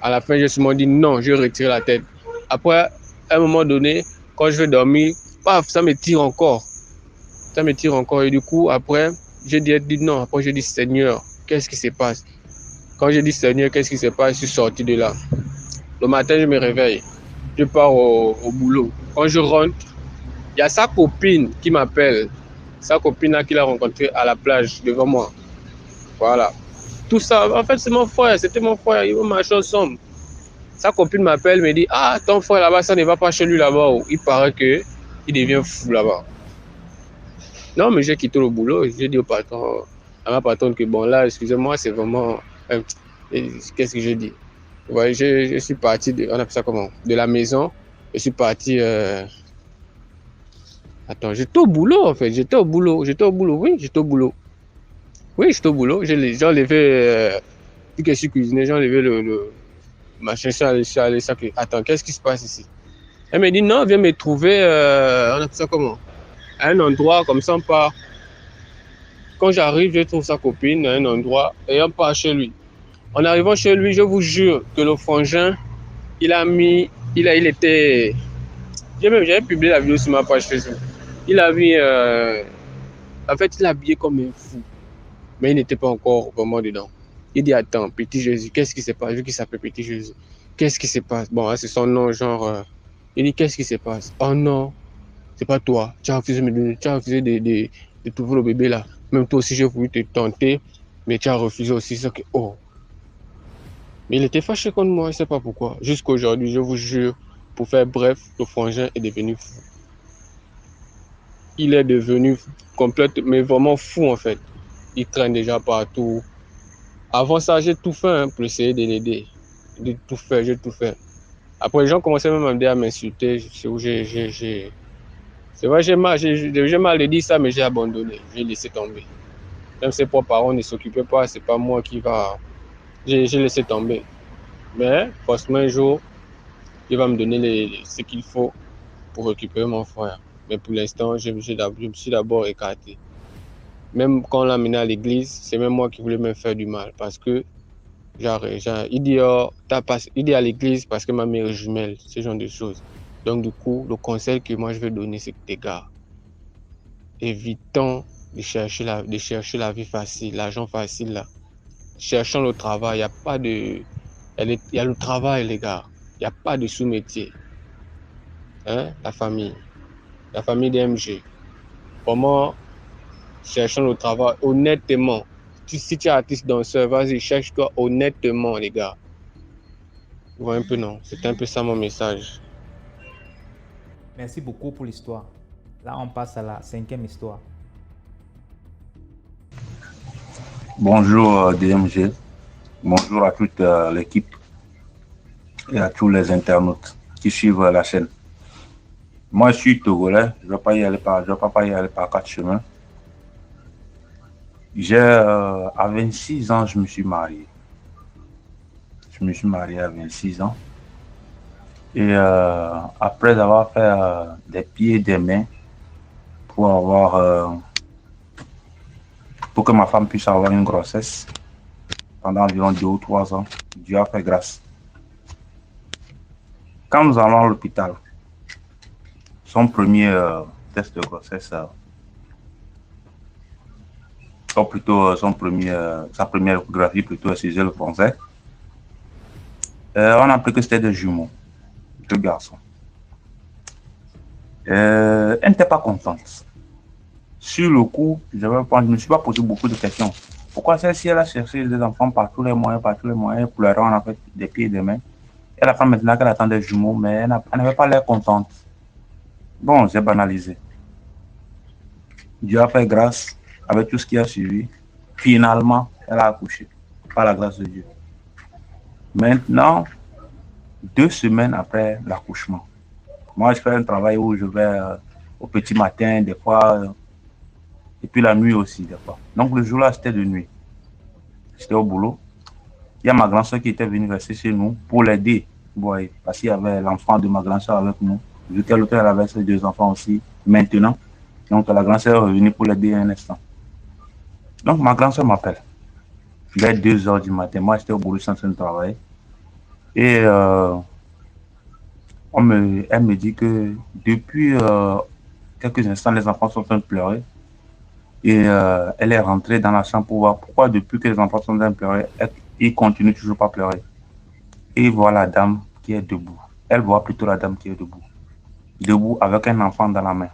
À la fin, je me suis dit non, je retire la tête. Après, à un moment donné, quand je vais dormir, paf, ça me tire encore. Ça me tire encore. Et du coup, après, j'ai dit non. Après, j'ai dit Seigneur, qu'est-ce qui se passe? Quand j'ai dit Seigneur, qu'est-ce qui se passe? Je suis sorti de là. Le matin, je me réveille. Je pars au boulot. Quand je rentre, il y a sa copine qui m'appelle. Sa copine là qu'il a rencontrée à la plage devant moi. Voilà. Tout ça, en fait, c'est mon frère. C'était mon frère. Il marche ensemble. Sa copine m'appelle, me dit, ah, ton frère là-bas, ça ne va pas chez lui là-bas. Il paraît qu'il devient fou là-bas. Non, mais j'ai quitté le boulot. J'ai dit au patron, à ma patronne que bon, là, excusez-moi, c'est vraiment. Qu'est-ce que j'ai dit? Ouais, je suis parti, on appelle ça comment? De la maison. Je suis parti. Attends, j'étais au boulot en fait. J'étais au boulot. Oui, j'étais au boulot. J'ai enlevé. Vu que je suis cuisiné, j'ai enlevé le machin. Je suis allé ça. Attends, qu'est-ce qui se passe ici? Elle m'a dit non, viens me trouver. On appelle ça comment? À un endroit comme ça, on part. Quand j'arrive, je trouve sa copine à un endroit et on part chez lui. En arrivant chez lui, je vous jure que le frangin, il était... J'avais publié la vidéo sur ma page Facebook. Il a mis... En fait, il est habillé comme un fou. Mais il n'était pas encore vraiment dedans. Il dit, attends, Petit Jésus, qu'est-ce qui se passe? Vu qu'il s'appelle Petit Jésus. Qu'est-ce qui se passe? Bon, c'est son nom, genre... Il dit, qu'est-ce qui se passe? Oh non, c'est pas toi. Tu as refusé de trouver le bébé là. Même toi aussi, j'ai voulu te tenter, mais tu as refusé aussi. Ça que, oh. Mais il était fâché contre moi, je ne sais pas pourquoi. Jusqu'à aujourd'hui, je vous jure, pour faire bref, le frangin est devenu fou. Il est devenu complètement, mais vraiment fou en fait. Il traîne déjà partout. Avant ça, j'ai tout fait pour essayer de l'aider. J'ai tout fait. Après, les gens commençaient même à m'insulter. C'est vrai, j'ai mal dit ça, mais j'ai abandonné. J'ai laissé tomber. Même ses propres parents ne s'occupaient pas, c'est pas moi qui va... J'ai laissé tomber. Mais, forcément, un jour, il va me donner ce qu'il faut pour récupérer mon frère. Mais pour l'instant, je me suis d'abord écarté. Même quand on l'a amené à l'église, c'est même moi qui voulais me faire du mal. Parce que, il dit à l'église parce que ma mère est jumelle, ce genre de choses. Donc, du coup, le conseil que moi je vais donner, c'est que tes gars, évitons de chercher la vie facile, l'argent facile là. Cherchons le travail, il y a le travail les gars, il n'y a pas de sous-métier. Hein? La famille DMG. Vraiment, cherchons le travail honnêtement. Si tu es artiste danseur, vas-y, cherche-toi honnêtement les gars. Vous voyez un peu non? C'est un peu ça mon message. Merci beaucoup pour l'histoire. Là, on passe à la 5e histoire. Bonjour DMG, bonjour à toute l'équipe et à tous les internautes qui suivent la chaîne. Moi, je suis togolais, je ne vais pas y aller par 4 chemins. À 26 ans, je me suis marié. Je me suis marié à 26 ans. Et après avoir fait des pieds et des mains pour que ma femme puisse avoir une grossesse pendant environ 2 ou 3 ans, Dieu a fait grâce. Quand nous allons à l'hôpital, son premier test de grossesse, sa première échographie plutôt, si je le pensais, on a appris que c'était des jumeaux, 2 garçons. Elle n'était pas contente. Sur le coup, je ne me suis pas posé beaucoup de questions. Pourquoi celle-ci, elle a cherché des enfants par tous les moyens, pour leur rendre en fait des pieds et des mains. Elle a fait maintenant qu'elle attend des jumeaux, mais elle n'avait pas l'air contente. Bon, j'ai banalisé. Dieu a fait grâce avec tout ce qui a suivi. Finalement, elle a accouché, par la grâce de Dieu. Maintenant, 2 semaines après l'accouchement, moi, je fais un travail où je vais au petit matin, des fois, et puis la nuit aussi, des fois. Donc, le jour-là, c'était de nuit. J'étais au boulot. Il y a ma grand-soeur qui était venue rester chez nous pour l'aider. Ouais, parce qu'il y avait l'enfant de ma grand-soeur avec nous. Vu qu'elle avait ses 2 enfants aussi, maintenant. Donc, la grand-soeur est revenue pour l'aider un instant. Donc, ma grand-soeur m'appelle. Vers 2 heures du matin. Moi, j'étais au boulot, je suis en train de travailler. Et elle me dit que depuis quelques instants, les enfants sont en train de pleurer. Et elle est rentrée dans la chambre pour voir pourquoi depuis que les enfants sont en train de pleurer, ils continuent toujours pas à pleurer. Et il voit la dame qui est debout. Elle voit plutôt la dame qui est debout. Debout avec un enfant dans la main.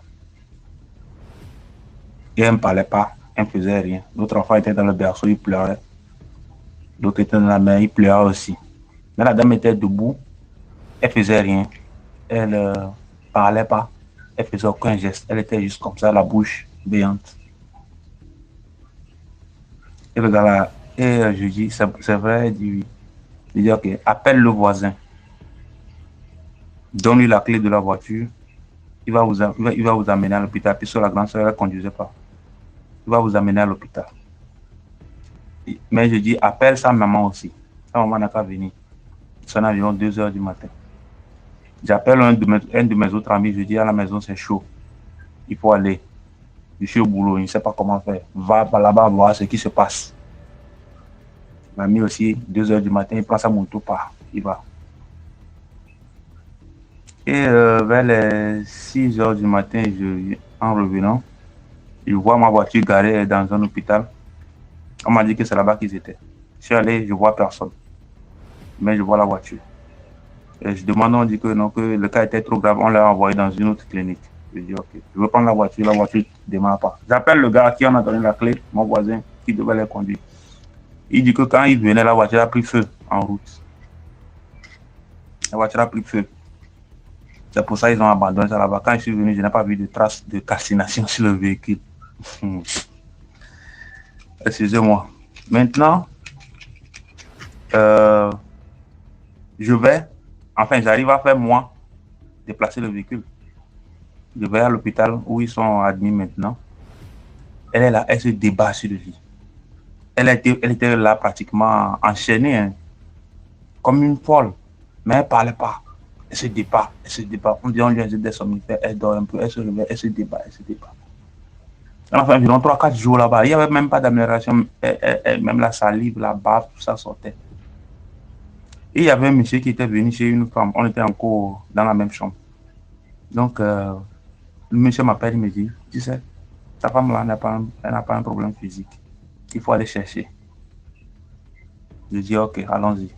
Et elle ne parlait pas, elle ne faisait rien. L'autre enfant était dans le berceau, il pleurait. L'autre était dans la main, il pleurait aussi. Mais la dame était debout, elle ne faisait rien. Elle ne parlait pas, elle ne faisait aucun geste. Elle était juste comme ça, la bouche béante. Et le gars là, je dis, c'est vrai, il dit oui. Il dit, ok, appelle le voisin. Donne-lui la clé de la voiture. Il va vous amener à l'hôpital. Puisque la grande soeur ne conduisait pas. Il va vous amener à l'hôpital. Mais je dis, appelle sa maman aussi. Sa maman n'a qu'à venir. C'est environ 2 heures du matin. J'appelle un de mes autres amis. Je dis, à la maison, c'est chaud. Il faut aller. Je suis au boulot, je ne sais pas comment faire. Va là-bas voir ce qui se passe. L'ami aussi, 2 heures du matin, il prend sa moto, part. Il va. Et vers les 6 heures du matin, en revenant, je vois ma voiture garée dans un hôpital. On m'a dit que c'est là-bas qu'ils étaient. Je suis allé, je vois personne. Mais je vois la voiture. Et je demande, on dit que non, que le cas était trop grave, on l'a envoyé dans une autre clinique. Je dis, ok, je veux prendre la voiture ne démarre pas. J'appelle le gars qui en a donné la clé, mon voisin, qui devait les conduire. Il dit que quand il venait, la voiture a pris feu en route. La voiture a pris feu. C'est pour ça qu'ils ont abandonné ça là-bas. Quand je suis venu, je n'ai pas vu de traces de calcination sur le véhicule. Excusez-moi. Maintenant, j'arrive à faire moi déplacer le véhicule. Je vais à l'hôpital où ils sont admis maintenant. Elle est là, elle se débat sur le lit. Elle était là pratiquement enchaînée, hein, comme une folle. Mais elle ne parlait pas. Elle se débat. On dit on lui a des somnifères, elle dort un peu, elle se réveille, elle se débat. On a fait environ 3-4 jours là-bas. Il n'y avait même pas d'amélioration. Même la salive, la bave, tout ça sortait. Et il y avait un monsieur qui était venu chez une femme. On était encore dans la même chambre. Donc, le monsieur m'appelle, il me dit, tu sais, ta femme là, elle n'a pas un problème physique. Il faut aller chercher. Je dis, ok, allons-y.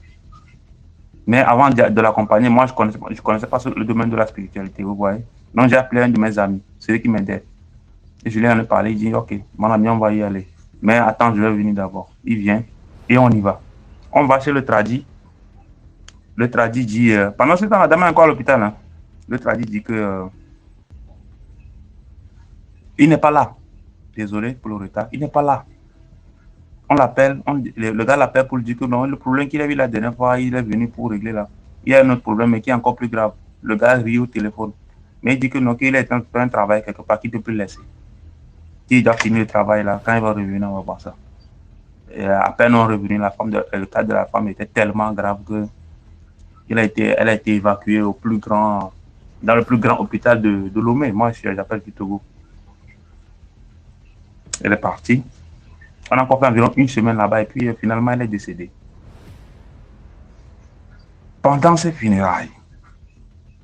Mais avant de l'accompagner, moi, je connaissais pas le domaine de la spiritualité, vous voyez. Donc, j'ai appelé un de mes amis, celui qui m'aidait. Et je lui en ai parlé, il dit, ok, mon ami, on va y aller. Mais attends, je vais venir d'abord. Il vient et on y va. On va chez le tradit. Le tradit dit, pendant ce temps, la dame est encore à l'hôpital. Hein. Le tradit dit que il n'est pas là. Désolé pour le retard, il n'est pas là. On l'appelle, le gars l'appelle pour lui dire que non, le problème qu'il a eu la dernière fois, il est venu pour régler là. Il y a un autre problème, mais qui est encore plus grave. Le gars rit au téléphone. Mais il dit que non, qu'il est en train de faire un travail quelque part, qu'il ne peut plus laisser. Il doit finir le travail là. Quand il va revenir, on va voir ça. Et à peine on est revenu, le cas de la femme était tellement grave que Elle a été évacuée dans le plus grand hôpital de Lomé. Moi, j'appelle du Togo. Elle est partie. On a encore fait environ une semaine là-bas et puis finalement, elle est décédée. Pendant ses funérailles,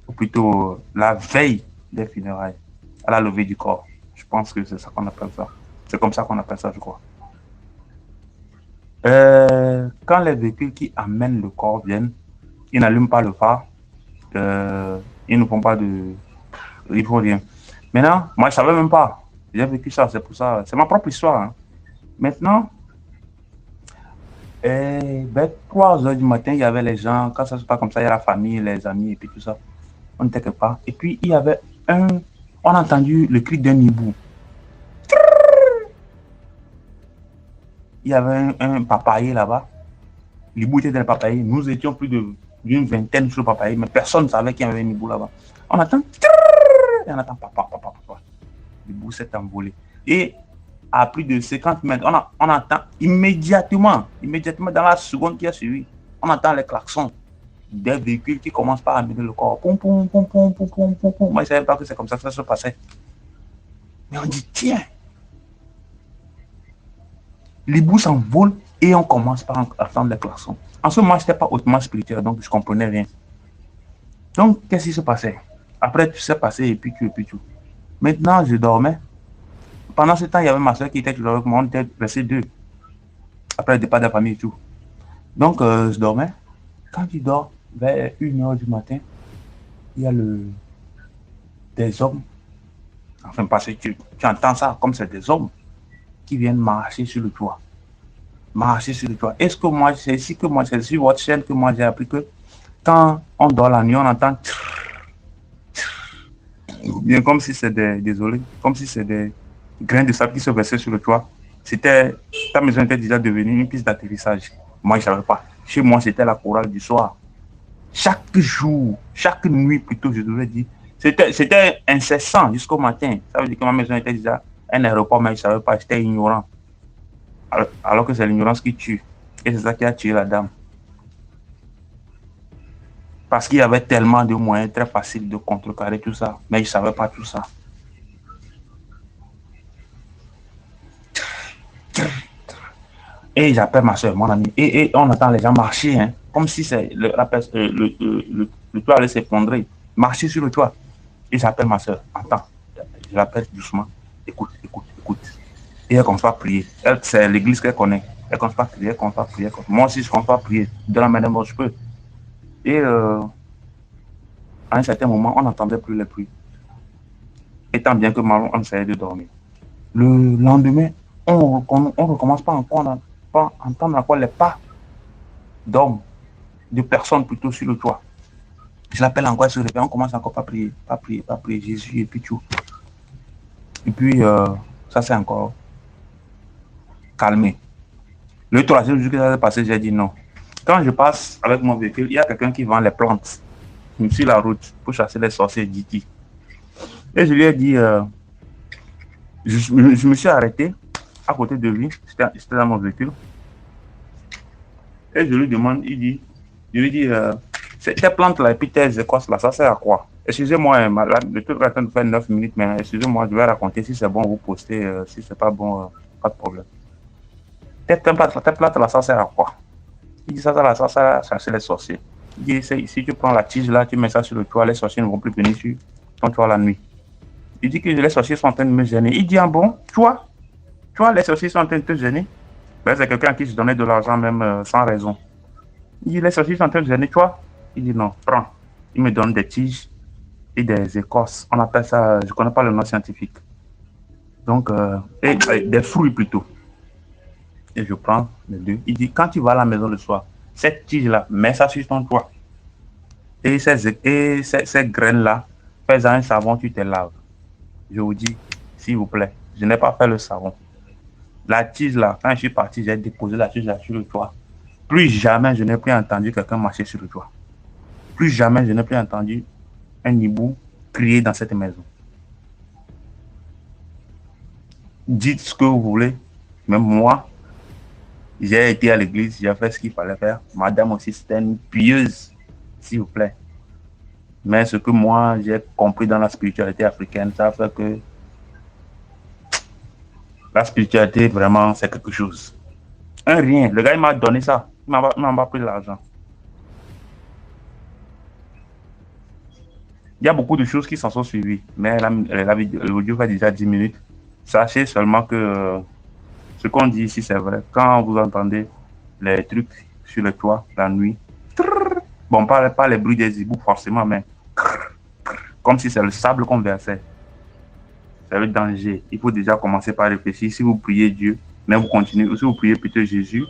ou plutôt la veille des funérailles, à la levée du corps, je pense que c'est ça qu'on appelle ça. C'est comme ça qu'on appelle ça, je crois. Quand les véhicules qui amènent le corps viennent, ils n'allument pas le phare, ils ne font pas de... Ils font rien. Maintenant, moi, je ne savais même pas. J'ai vécu ça, c'est pour ça. C'est ma propre histoire. Hein. Maintenant, vers 3 heures du matin, il y avait les gens. Quand ça se passe comme ça, il y a la famille, les amis et puis tout ça. On était quelque part. Et puis, il y avait on a entendu le cri d'un hibou. Il y avait un papayer là-bas. L'hibou était dans le papayer. Nous étions plus d'une vingtaine sur le papayer, mais personne ne savait qu'il y avait un hibou là-bas. On attend. Et on attend papa. L'hibou s'est envolé. Et à plus de 50 mètres, on entend immédiatement dans la seconde qui a suivi, on entend les klaxons des véhicules qui commencent par amener le corps. Poum, poum, poum, poum, poum, poum, poum, poum. Moi, je ne savais pas que c'est comme ça que ça se passait. Mais on dit, tiens, l'hibou s'envole et on commence par entendre les klaxons. En ce moment, je n'étais pas hautement spirituel, donc je ne comprenais rien. Donc, qu'est-ce qui se passait? Après, tout s'est passé et puis tout. Maintenant, je dormais. Pendant ce temps, il y avait ma soeur qui était toujours avec moi. On était restés 2. Après le départ de la famille et tout. Donc, je dormais. Quand tu dors, vers 1h du matin, il y a des hommes. Enfin, parce que tu entends ça comme c'est des hommes qui viennent marcher sur le toit. Est-ce que moi, c'est sur votre chaîne que moi j'ai appris que quand on dort la nuit, on entend bien comme si c'est comme si c'est des grains de sable qui se versaient sur le toit. Ta maison était déjà devenue une piste d'atterrissage. Moi, je ne savais pas. Chez moi, c'était la chorale du soir. Chaque jour, chaque nuit plutôt, je devrais dire. C'était incessant jusqu'au matin. Ça veut dire que ma maison était déjà un aéroport, mais je ne savais pas, j'étais ignorant. Alors que c'est l'ignorance qui tue. Et c'est ça qui a tué la dame. Parce qu'il y avait tellement de moyens très faciles de contrecarrer tout ça. Mais je ne savais pas tout ça. Et j'appelle ma soeur, mon ami. Et on entend les gens marcher, hein, comme si le toit allait s'effondrer. Marcher sur le toit. Et j'appelle ma soeur. Attends. Je l'appelle doucement. Écoute. Et elle commence à prier. C'est l'église qu'elle connaît. Elle commence à prier. Moi aussi, je commence à prier. De la manière dont je peux. Et à un certain moment, on n'entendait plus les pluies. Et tant bien que mal, on essayait de dormir. Le lendemain, on recommence pas encore pas entendre encore les pas d'hommes, de personnes plutôt sur le toit. Je l'appelle encore, elle se réveille, on commence encore pas prier, Jésus et puis tout. Et puis, ça s'est encore calmé. Le troisième jour que ça s'est passé, j'ai dit non. Quand je passe avec mon véhicule, il y a quelqu'un qui vend les plantes sur la route pour chasser les sorciers d'Iti. Et je lui ai dit, je me suis arrêté à côté de lui, j'étais dans mon véhicule. Et je lui demande, je lui dis, ces plantes-là, et puis tes écorces là, ça sert à quoi? Excusez-moi, le truc est en train de faire 9 minutes, mais excusez-moi, je vais raconter. Si c'est bon, vous postez. Si c'est pas bon, pas de problème. Tes plantes là, ça sert à quoi? Il dit, ça sert à chasser les sorciers. Il dit, si tu prends la tige là, tu mets ça sur le toit, les sorciers ne vont plus venir sur ton toit la nuit. Il dit que les sorciers sont en train de me gêner. Il dit, ah bon, toi, les sorciers sont en train de te gêner? Ben, c'est quelqu'un à qui je donnais de l'argent même sans raison. Il dit, les sorciers sont en train de gêner, toi? Il dit, non, prends. Il me donne des tiges et des écorces. On appelle ça, je ne connais pas le nom scientifique. Donc, des fruits plutôt. Et je prends les deux. Il dit, quand tu vas à la maison le soir, cette tige-là, mets ça sur ton toit. Et ces graines-là, fais-en un savon, tu te laves. Je vous dis, s'il vous plaît, je n'ai pas fait le savon. La tige là, quand je suis parti, j'ai déposé la tige là sur le toit. Plus jamais je n'ai plus entendu quelqu'un marcher sur le toit. Plus jamais je n'ai plus entendu un hibou crier dans cette maison. Dites ce que vous voulez. Même moi, j'ai été à l'église, j'ai fait ce qu'il fallait faire. Madame aussi, c'était une pieuse. s'il vous plaît. Mais ce que moi, j'ai compris dans la spiritualité africaine, ça fait que la spiritualité, vraiment, c'est quelque chose. Un rien. Le gars, il m'a donné ça. Il m'a pas pris l'argent. Il y a beaucoup de choses qui s'en sont suivies. Mais l'audio va déjà 10 minutes. Sachez seulement que ce qu'on dit ici, c'est vrai. Quand vous entendez les trucs sur le toit, la nuit, bon, pas les bruits des hiboux forcément, mais comme si c'est le sable qu'on versait. C'est le danger. Il faut déjà commencer par réfléchir. Si vous priez Dieu, mais vous continuez, si vous priez plutôt Jésus,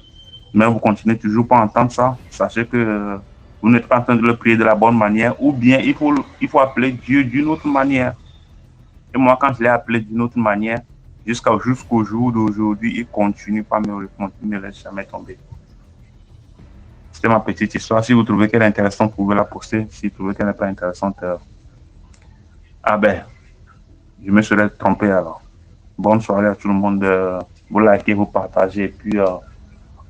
mais vous continuez toujours pas à entendre ça, sachez que vous n'êtes pas en train de le prier de la bonne manière, ou bien il faut appeler Dieu d'une autre manière. Et moi, quand je l'ai appelé d'une autre manière, jusqu'au jour d'aujourd'hui, il continue pas à me répondre, il ne me laisse jamais tomber. C'était ma petite histoire. Si vous trouvez qu'elle est intéressante, vous pouvez la poster. Si vous trouvez qu'elle n'est pas intéressante, ah ben, je me serais trompé alors. Bonne soirée à tout le monde. Vous likez, vous partagez. Et puis,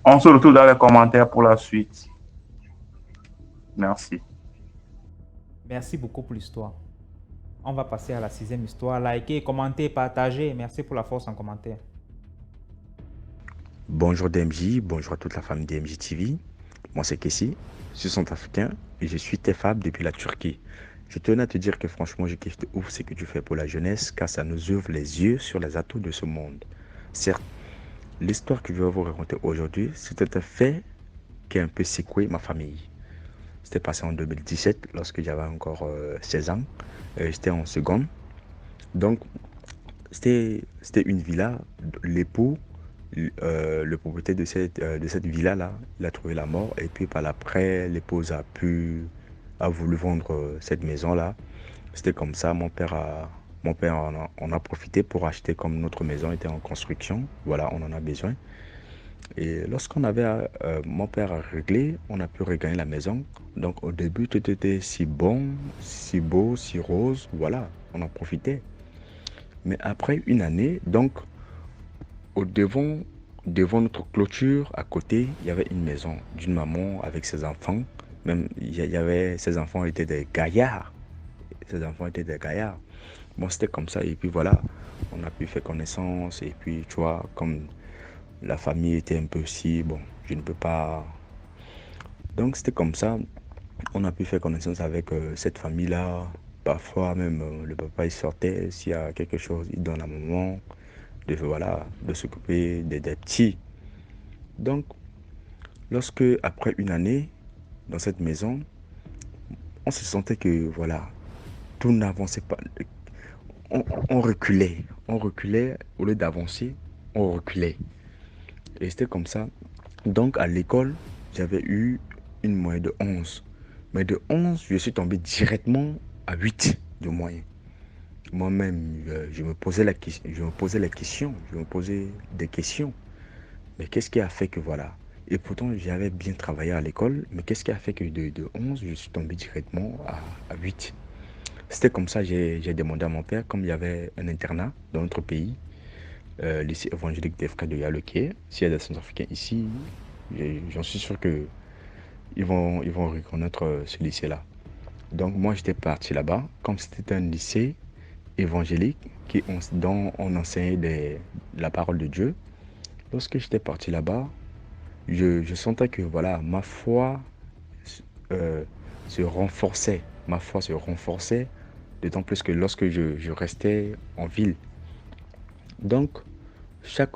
on se retrouve dans les commentaires pour la suite. Merci. Merci beaucoup pour l'histoire. On va passer à la 6e histoire. Likez, commentez, partagez. Merci pour la force en commentaire. Bonjour DMJ, bonjour à toute la famille DMJ TV. Moi c'est Kessi, je suis centrafricain et je suis Tefab depuis la Turquie. Je tenais à te dire que franchement je kiffe de ouf ce que tu fais pour la jeunesse car ça nous ouvre les yeux sur les atouts de ce monde. Certes, l'histoire que je vais vous raconter aujourd'hui, c'était un fait qui a un peu secoué ma famille. C'était passé en 2017 lorsque j'avais encore 16 ans. J'étais en seconde. Donc c'était une villa, l'époux. Le propriétaire de cette villa-là, il a trouvé la mort et puis par après, l'épouse a voulu vendre cette maison-là. C'était comme ça, mon père en a profité pour acheter comme notre maison était en construction. Voilà, on en a besoin. Et lorsqu'on avait, mon père a réglé, on a pu regagner la maison. Donc au début, tout était si bon, si beau, si rose, voilà, on en profitait. Mais après une année, donc, devant notre clôture, à côté, il y avait une maison d'une maman avec ses enfants. Même, ses enfants étaient des gaillards. Ses enfants étaient des gaillards. Bon, c'était comme ça. Et puis voilà, on a pu faire connaissance. Et puis, tu vois, comme la famille était un peu si, bon, je ne peux pas. Donc, c'était comme ça. On a pu faire connaissance avec cette famille-là. Parfois, même, le papa, il sortait. S'il y a quelque chose, il donne à maman. De s'occuper des petits. Donc, lorsque, après une année, dans cette maison, on se sentait que, voilà, tout n'avançait pas. On reculait. On reculait. Au lieu d'avancer, on reculait. Et c'était comme ça. Donc, à l'école, j'avais eu une moyenne de 11. Mais de 11, je suis tombé directement à 8 de moyenne. Moi-même, je me posais des questions. Mais qu'est-ce qui a fait que voilà? Et pourtant, j'avais bien travaillé à l'école, mais qu'est-ce qui a fait que de 11, je suis tombé directement à 8? C'était comme ça, j'ai demandé à mon père, comme il y avait un internat dans notre pays, lycée évangélique des Frères de Yaloké. S'il y a des Centrafricains ici, j'en suis sûr que ils vont reconnaître ce lycée-là. Donc moi, j'étais parti là-bas, comme c'était un lycée évangélique dont on enseignait la parole de Dieu. Lorsque j'étais parti là-bas, je sentais que voilà, ma foi se renforçait. Ma foi se renforçait, d'autant plus que lorsque je restais en ville. Donc, chez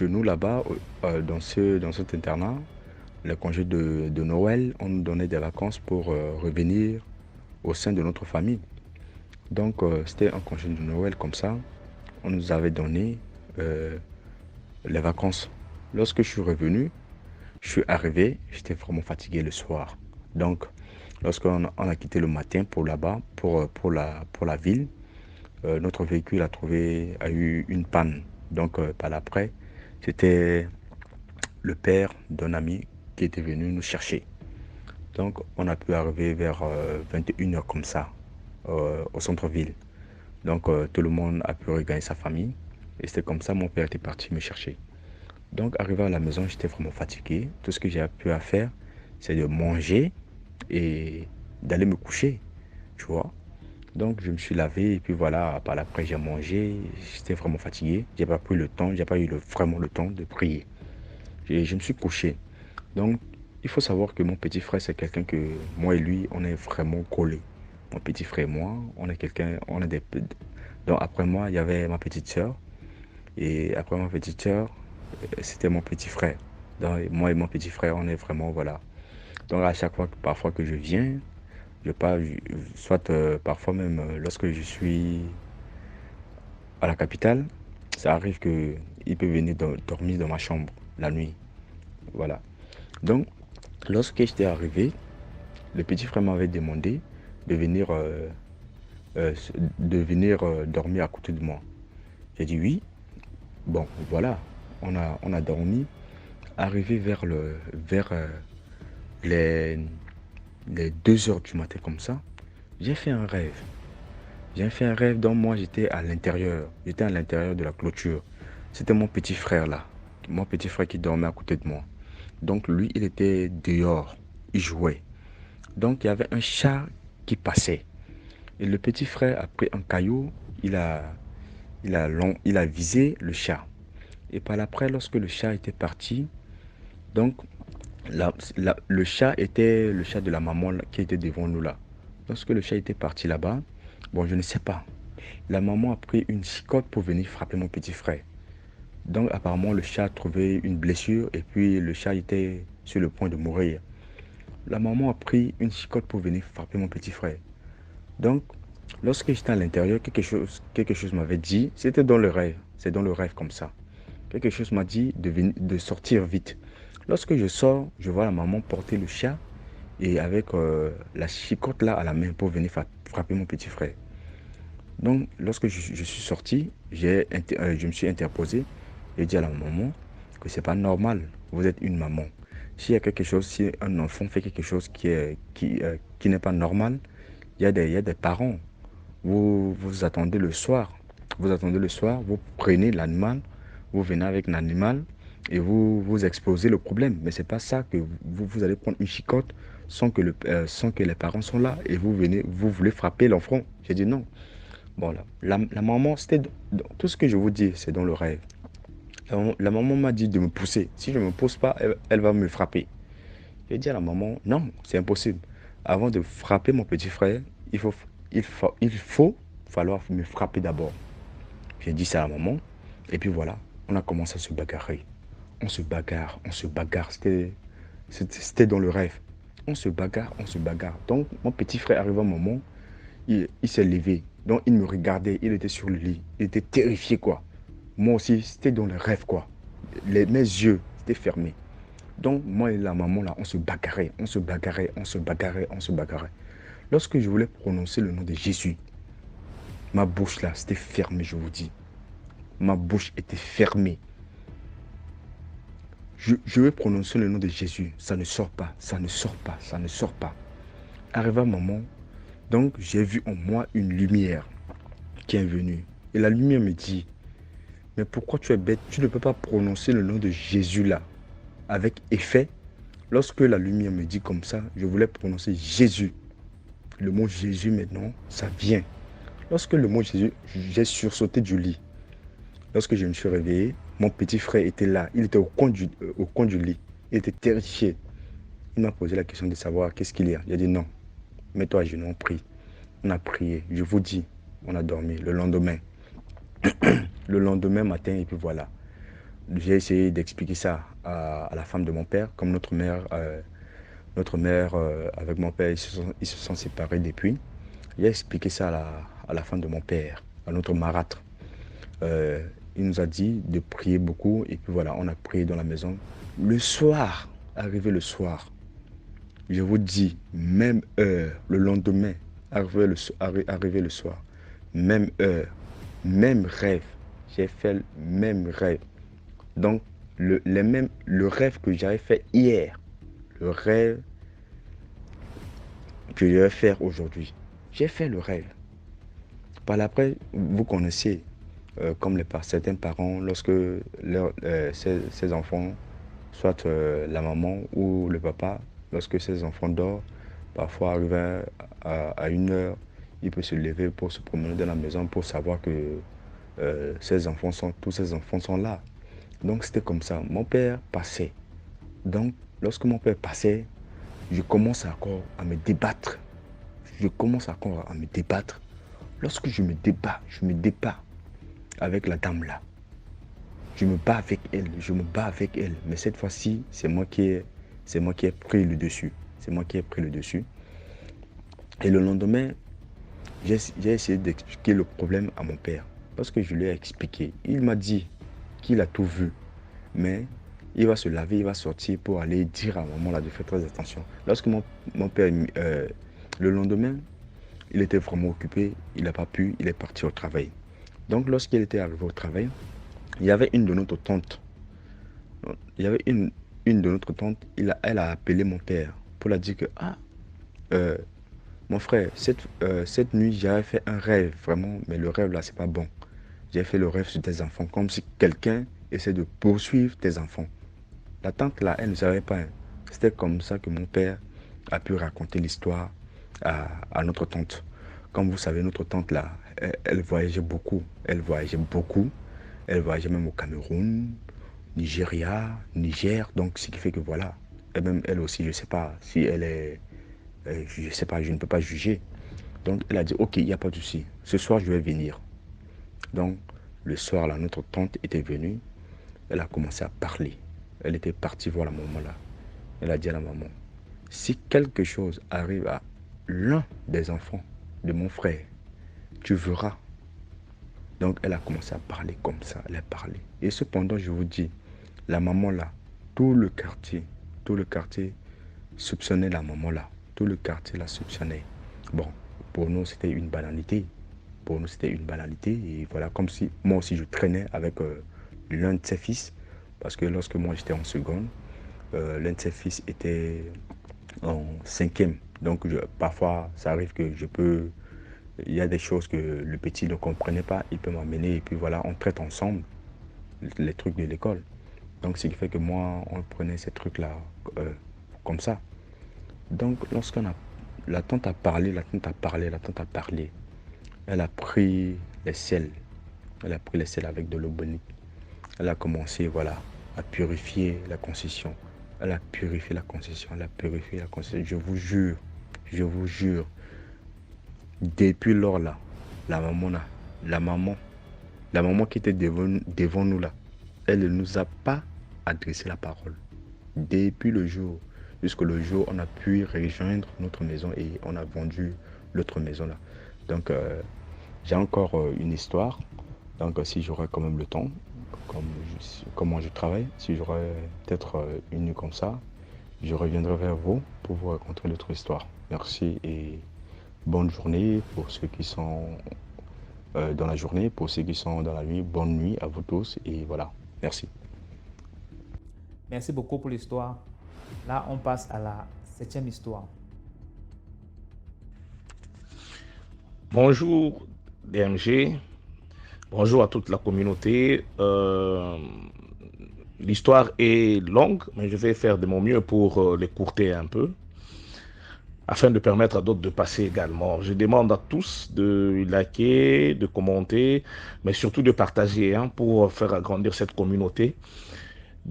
nous là-bas, dans cet internat, le congé de Noël, on nous donnait des vacances pour revenir au sein de notre famille. Donc, c'était un congé de Noël comme ça. On nous avait donné les vacances. Lorsque je suis revenu, je suis arrivé, j'étais vraiment fatigué le soir. Donc, lorsqu'on a quitté le matin pour là-bas, pour la ville, notre véhicule a eu une panne. Donc, par l'après, c'était le père d'un ami qui était venu nous chercher. Donc, on a pu arriver vers 21h comme ça, au centre-ville. Donc, tout le monde a pu regagner sa famille. Et c'était comme ça, mon père était parti me chercher. Donc, arrivé à la maison, j'étais vraiment fatigué. Tout ce que j'ai pu à faire, c'est de manger et d'aller me coucher, tu vois. Donc je me suis lavé et puis voilà, par après j'ai mangé, j'étais vraiment fatigué, j'ai pas pris le temps, j'ai pas eu vraiment le temps de prier. Je me suis couché. Donc il faut savoir que mon petit frère c'est quelqu'un que moi et lui on est vraiment collés. Mon petit frère et moi, on est quelqu'un, on est des... Donc après moi il y avait ma petite sœur et après ma petite sœur c'était mon petit frère. Donc moi et mon petit frère on est vraiment voilà. Donc à chaque fois, parfois que je viens, je pars, soit parfois même lorsque je suis à la capitale, ça arrive que il peut venir dormir dans ma chambre la nuit. Voilà. Donc, lorsque j'étais arrivé, le petit frère m'avait demandé de venir, euh, de venir dormir à côté de moi. J'ai dit oui. Bon, voilà. On a dormi. Arrivé vers les, les 2 heures du matin comme ça, j'ai fait un rêve. J'ai fait un rêve dont moi j'étais à l'intérieur. J'étais à l'intérieur de la clôture. C'était mon petit frère là. Mon petit frère qui dormait à côté de moi. Donc lui, il était dehors. Il jouait. Donc il y avait un chat qui passait. Et le petit frère a pris un caillou. Il a visé le chat. Et par après, lorsque le chat était parti, donc le chat était le chat de la maman là, qui était devant nous là. Lorsque le chat était parti là-bas, bon, je ne sais pas. La maman a pris une chicotte pour venir frapper mon petit frère. Donc apparemment le chat a trouvé une blessure et puis le chat était sur le point de mourir. La maman a pris une chicotte pour venir frapper mon petit frère. Donc lorsque j'étais à l'intérieur, quelque chose m'avait dit, c'était dans le rêve, c'est dans le rêve comme ça. Quelque chose m'a dit de sortir vite. Lorsque je sors, je vois la maman porter le chat et avec la chicotte là à la main pour venir frapper mon petit frère. Donc, lorsque je suis sorti, je me suis interposé et dit à la maman que c'est pas normal. Vous êtes une maman. S'il y a quelque chose, si un enfant fait quelque chose qui n'est pas normal, il y a des parents. Vous attendez le soir. Vous attendez le soir, vous prenez l'animal, vous venez avec l'animal et vous exposez le problème. Mais c'est pas ça que vous allez prendre une chicotte sans que les parents sont là et vous voulez frapper l'enfant. J'ai dit non. Bon, la maman, tout ce que je vous dis, c'est dans le rêve. La maman m'a dit de me pousser. Si je ne me pousse pas, elle va me frapper. J'ai dit à la maman, non, c'est impossible. Avant de frapper mon petit frère, il faut falloir me frapper d'abord. J'ai dit ça à la maman. Et puis voilà, on a commencé à se bagarrer. On se bagarre, on se bagarre. C'était dans le rêve. On se bagarre, on se bagarre. Donc, mon petit frère arrive à un moment, il s'est levé. Donc, il me regardait, il était sur le lit. Il était terrifié, quoi. Moi aussi, c'était dans le rêve, quoi. Mes yeux étaient fermés. Donc, moi et la maman, là, on se bagarrait, on se bagarrait, on se bagarrait, on se bagarrait. Lorsque je voulais prononcer le nom de Jésus, ma bouche, là, c'était fermée, je vous dis. Ma bouche était fermée. Je vais prononcer le nom de Jésus. Ça ne sort pas, ça ne sort pas, ça ne sort pas. Arrivé à un moment, donc j'ai vu en moi une lumière qui est venue. Et la lumière me dit, mais pourquoi tu es bête? Tu ne peux pas prononcer le nom de Jésus là, avec effet. Lorsque la lumière me dit comme ça, je voulais prononcer Jésus. Le mot Jésus maintenant, ça vient. Lorsque le mot Jésus, j'ai sursauté du lit. Lorsque je me suis réveillé, mon petit frère était là. Il était au coin du lit. Il était terrifié. Il m'a posé la question de savoir qu'est-ce qu'il y a. J'ai dit non. Mets-toi à genoux, on prie. On a prié. Je vous dis, on a dormi. Le lendemain matin, et puis voilà. J'ai essayé d'expliquer ça à la femme de mon père. Comme notre mère avec mon père, ils se sont séparés depuis. J'ai expliqué ça à la femme de mon père, à notre marâtre. Il nous a dit de prier beaucoup et puis voilà, on a prié dans la maison. Le soir, arrivé le soir, je vous dis, même heure, le lendemain, arrivé le soir, même heure, même rêve. J'ai fait le même rêve. Donc, le rêve que j'avais fait hier, le rêve que je vais faire aujourd'hui. J'ai fait le rêve. Par après, vous connaissez, comme certains parents, lorsque ses enfants, soit la maman ou le papa, lorsque ses enfants dorment, Parfois, arrivé à 1 heure, il peut se lever pour se promener dans la maison pour savoir que tous ses enfants sont là. Donc, c'était comme ça. Mon père passait. Donc, lorsque mon père passait, je commence encore à me débattre. Je commence encore à me débattre. Lorsque je me débat avec la dame là. Je me bats avec elle. Mais cette fois-ci, c'est moi qui ai pris le dessus. C'est moi qui ai pris le dessus. Et le lendemain, j'ai essayé d'expliquer le problème à mon père. Parce que je lui ai expliqué. Il m'a dit qu'il a tout vu. Mais il va se laver, il va sortir pour aller dire à maman là de faire très attention. Lorsque mon père, le lendemain, il était vraiment occupé. Il n'a pas pu, il est parti au travail. Donc lorsqu'il était arrivé au travail, il y avait une de notre tante. Il y avait une de notre tante, elle a appelé mon père pour lui dire que mon frère, cette nuit, j'avais fait un rêve, vraiment, mais le rêve là, c'est pas bon. J'ai fait le rêve sur tes enfants, comme si quelqu'un essaie de poursuivre tes enfants. La tante là, elle ne savait pas. C'était comme ça que mon père a pu raconter l'histoire à notre tante. Comme vous savez, notre tante là, elle voyageait beaucoup. Elle voyageait même au Cameroun, Nigeria, Niger. Donc, ce qui fait que voilà. Et même elle aussi, je ne sais pas si elle est... je ne sais pas, je ne peux pas juger. Donc, elle a dit, ok, il n'y a pas de souci. Ce soir, je vais venir. Donc, le soir, là, notre tante était venue. Elle a commencé à parler. Elle était partie voir la maman là. Elle a dit à la maman, si quelque chose arrive à l'un des enfants de mon frère, tu verras. Donc, elle a commencé à parler comme ça. Elle a parlé. Et cependant, je vous dis, la maman là, tout le quartier soupçonnait la maman là. Tout le quartier la soupçonnait. Bon, pour nous, c'était une banalité. Et voilà, comme si moi aussi, je traînais avec l'un de ses fils. Parce que lorsque moi, j'étais en seconde, l'un de ses fils était en 5e. Donc, parfois, ça arrive que il y a des choses que le petit ne comprenait pas. Il peut m'amener et puis voilà, on traite ensemble les trucs de l'école. Donc, ce qui fait que moi, on prenait ces trucs-là comme ça. Donc, la tante a parlé. Elle a pris les sels. Avec de l'eau bonique. Elle a commencé, voilà, à purifier la concession. Elle a purifié la concession. Je vous jure, depuis lors là, la maman qui était devant nous là, elle ne nous a pas adressé la parole. Depuis le jour, jusqu'au jour, on a pu rejoindre notre maison et on a vendu l'autre maison là. Donc, j'ai encore une histoire. Donc, si j'aurais quand même le temps, comment je travaille, si j'aurais peut-être une nuit comme ça, je reviendrai vers vous pour vous raconter l'autre histoire. Merci et bonne journée pour ceux qui sont dans la journée, pour ceux qui sont dans la nuit, bonne nuit à vous tous et voilà, merci. Merci beaucoup pour l'histoire. Là, on passe à la 7e histoire. Bonjour DMG, bonjour à toute la communauté. L'histoire est longue, mais je vais faire de mon mieux pour l'écourter un peu, afin de permettre à d'autres de passer également. Je demande à tous de liker, de commenter, mais surtout de partager pour faire agrandir cette communauté.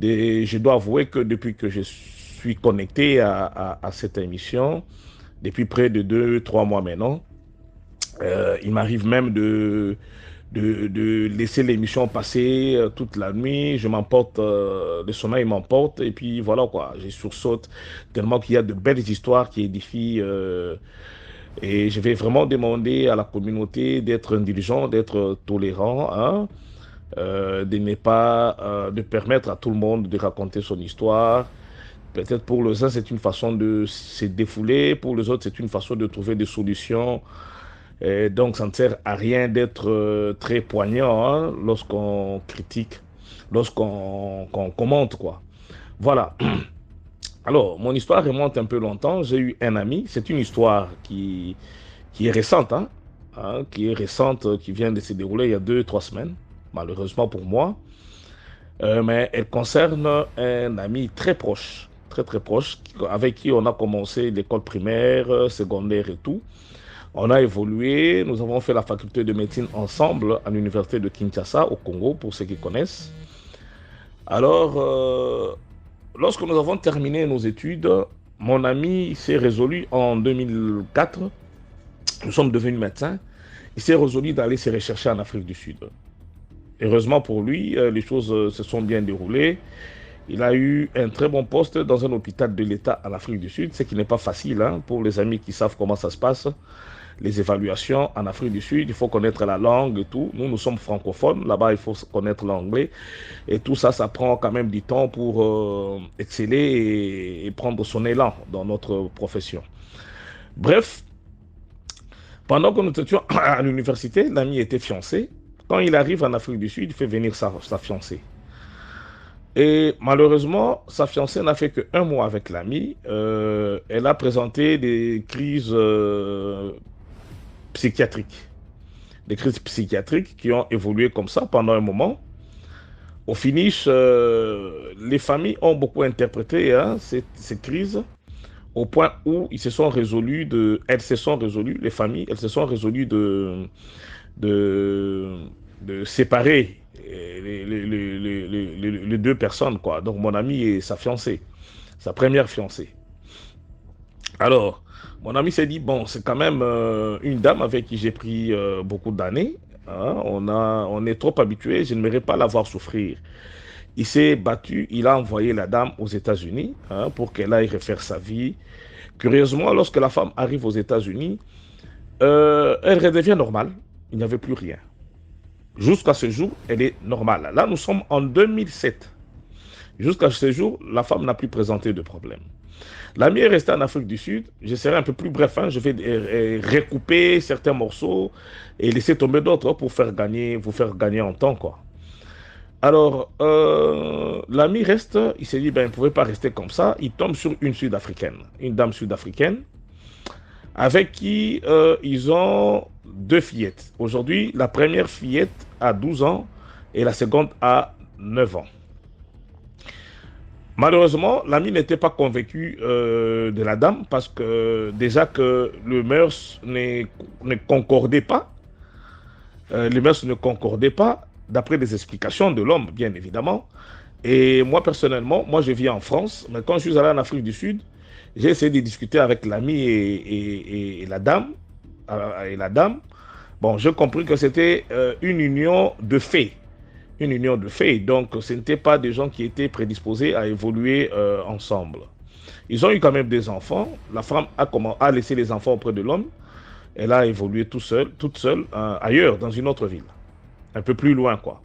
Je dois avouer que depuis que je suis connecté à cette émission, depuis près de 2-3 mois maintenant, il m'arrive même de laisser l'émission passer toute la nuit. Je m'emporte, le sommeil m'emporte et puis voilà quoi, je sursaute tellement qu'il y a de belles histoires qui édifient. Et je vais vraiment demander à la communauté d'être indulgent, d'être tolérant, de ne pas de permettre à tout le monde de raconter son histoire. Peut-être pour les uns, c'est une façon de se défouler, pour les autres, c'est une façon de trouver des solutions. Et donc, ça ne sert à rien d'être très poignant lorsqu'on critique, lorsqu'on commente, quoi. Voilà. Alors, mon histoire remonte un peu longtemps. J'ai eu un ami. C'est une histoire qui est récente, qui vient de se dérouler il y a 2-3 semaines, malheureusement pour moi. Mais elle concerne un ami très proche très très proche, avec qui on a commencé l'école primaire, secondaire et tout. On a évolué, nous avons fait la faculté de médecine ensemble à l'université de Kinshasa, au Congo, pour ceux qui connaissent. Alors, lorsque nous avons terminé nos études, mon ami s'est résolu en 2004, nous sommes devenus médecins, il s'est résolu d'aller se rechercher en Afrique du Sud. Heureusement pour lui, les choses se sont bien déroulées. Il a eu un très bon poste dans un hôpital de l'État en Afrique du Sud, ce qui n'est pas facile hein, pour les amis qui savent comment ça se passe. Les évaluations en Afrique du Sud, il faut connaître la langue et tout. Nous sommes francophones, là-bas il faut connaître l'anglais. Et tout ça, ça prend quand même du temps pour exceller et prendre son élan dans notre profession. Bref, pendant que nous étions à l'université, l'ami était fiancé. Quand il arrive en Afrique du Sud, il fait venir sa fiancée. Et malheureusement, sa fiancée n'a fait qu'un mois avec l'ami. Elle a présenté des crises psychiatriques. Des crises psychiatriques qui ont évolué comme ça pendant un moment. Au finish, les familles ont beaucoup interprété hein, ces crises au point où elles se sont résolues, les familles, elles se sont résolues de séparer les deux personnes, quoi. Donc mon ami et sa fiancée, sa première fiancée. Alors, mon ami s'est dit, bon, c'est quand même une dame avec qui j'ai pris beaucoup d'années. Hein, on est trop habitués, je n'aimerais pas la voir souffrir. Il s'est battu, il a envoyé la dame aux États-Unis hein, pour qu'elle aille refaire sa vie. Curieusement, lorsque la femme arrive aux États-Unis, elle redevient normale, il n'y avait plus rien. Jusqu'à ce jour, elle est normale. Là, nous sommes en 2007. Jusqu'à ce jour, la femme n'a plus présenté de problème. L'ami est resté en Afrique du Sud. Je serai un peu plus bref. Hein. Je vais recouper certains morceaux et laisser tomber d'autres pour vous faire gagner en temps, quoi. Alors, l'ami reste. Il s'est dit, ben, il ne pouvait pas rester comme ça. Il tombe sur une Sud-Africaine, une dame sud-africaine, avec qui ils ont 2 fillettes. Aujourd'hui, la première fillette a 12 ans et la seconde a 9 ans. Malheureusement, l'ami n'était pas convaincu de la dame parce que déjà que le mœurs ne concordait pas. Les mœurs ne concordaient pas d'après les explications de l'homme, bien évidemment. Et moi, personnellement, moi je vis en France, mais quand je suis allé en Afrique du Sud, j'ai essayé de discuter avec l'ami et la dame. Bon, j'ai compris que c'était une union de fait. Une union de fait. Donc, ce n'étaient pas des gens qui étaient prédisposés à évoluer ensemble. Ils ont eu quand même des enfants. La femme a laissé les enfants auprès de l'homme. Elle a évolué toute seule, ailleurs, dans une autre ville. Un peu plus loin, quoi.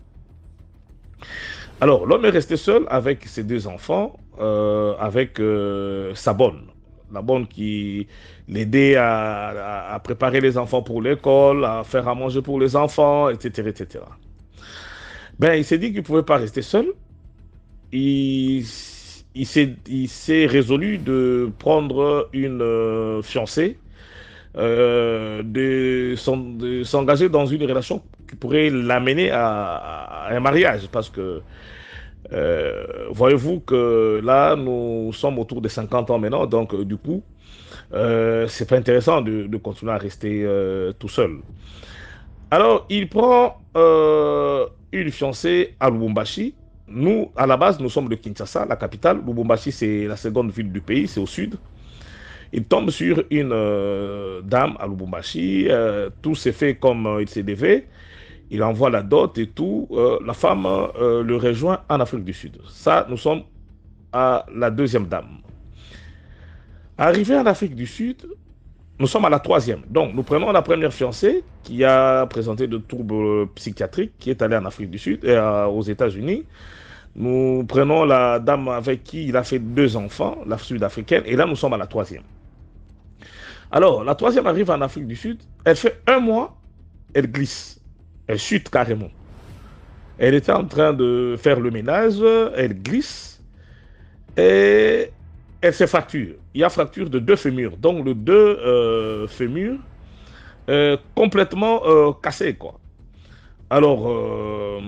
Alors, l'homme est resté seul avec ses 2 enfants, avec sa bonne. La bonne qui l'aidait à préparer les enfants pour l'école, à faire à manger pour les enfants, etc., etc. Ben, il s'est dit qu'il ne pouvait pas rester seul. Il s'est résolu de prendre une fiancée, de s'engager dans une relation qui pourrait l'amener à un mariage. Parce que, voyez-vous que là, nous sommes autour de 50 ans maintenant. Donc, du coup, c'est pas intéressant de continuer à rester tout seul. Alors, il prend une fiancée à Lubumbashi. Nous, à la base, nous sommes de Kinshasa, la capitale. Lubumbashi, c'est la seconde ville du pays, c'est au sud. Il tombe sur une dame à Lubumbashi. Tout s'est fait comme il s'est devait. Il envoie la dot et tout. La femme le rejoint en Afrique du Sud. Ça, nous sommes à la 2e dame. Arrivé en Afrique du Sud, nous sommes à la 3e. Donc, nous prenons la première fiancée qui a présenté de troubles psychiatriques, qui est allée en Afrique du Sud et aux États-Unis. Nous prenons la dame avec qui il a fait 2 enfants, la sud-africaine, et là, nous sommes à la 3e. Alors, la 3e arrive en Afrique du Sud, elle fait 1 mois, elle glisse, elle chute carrément. Elle était en train de faire le ménage, elle glisse, et elle se fracture. Il y a fracture de 2 fémurs, donc les 2 fémurs complètement cassés, quoi. Alors,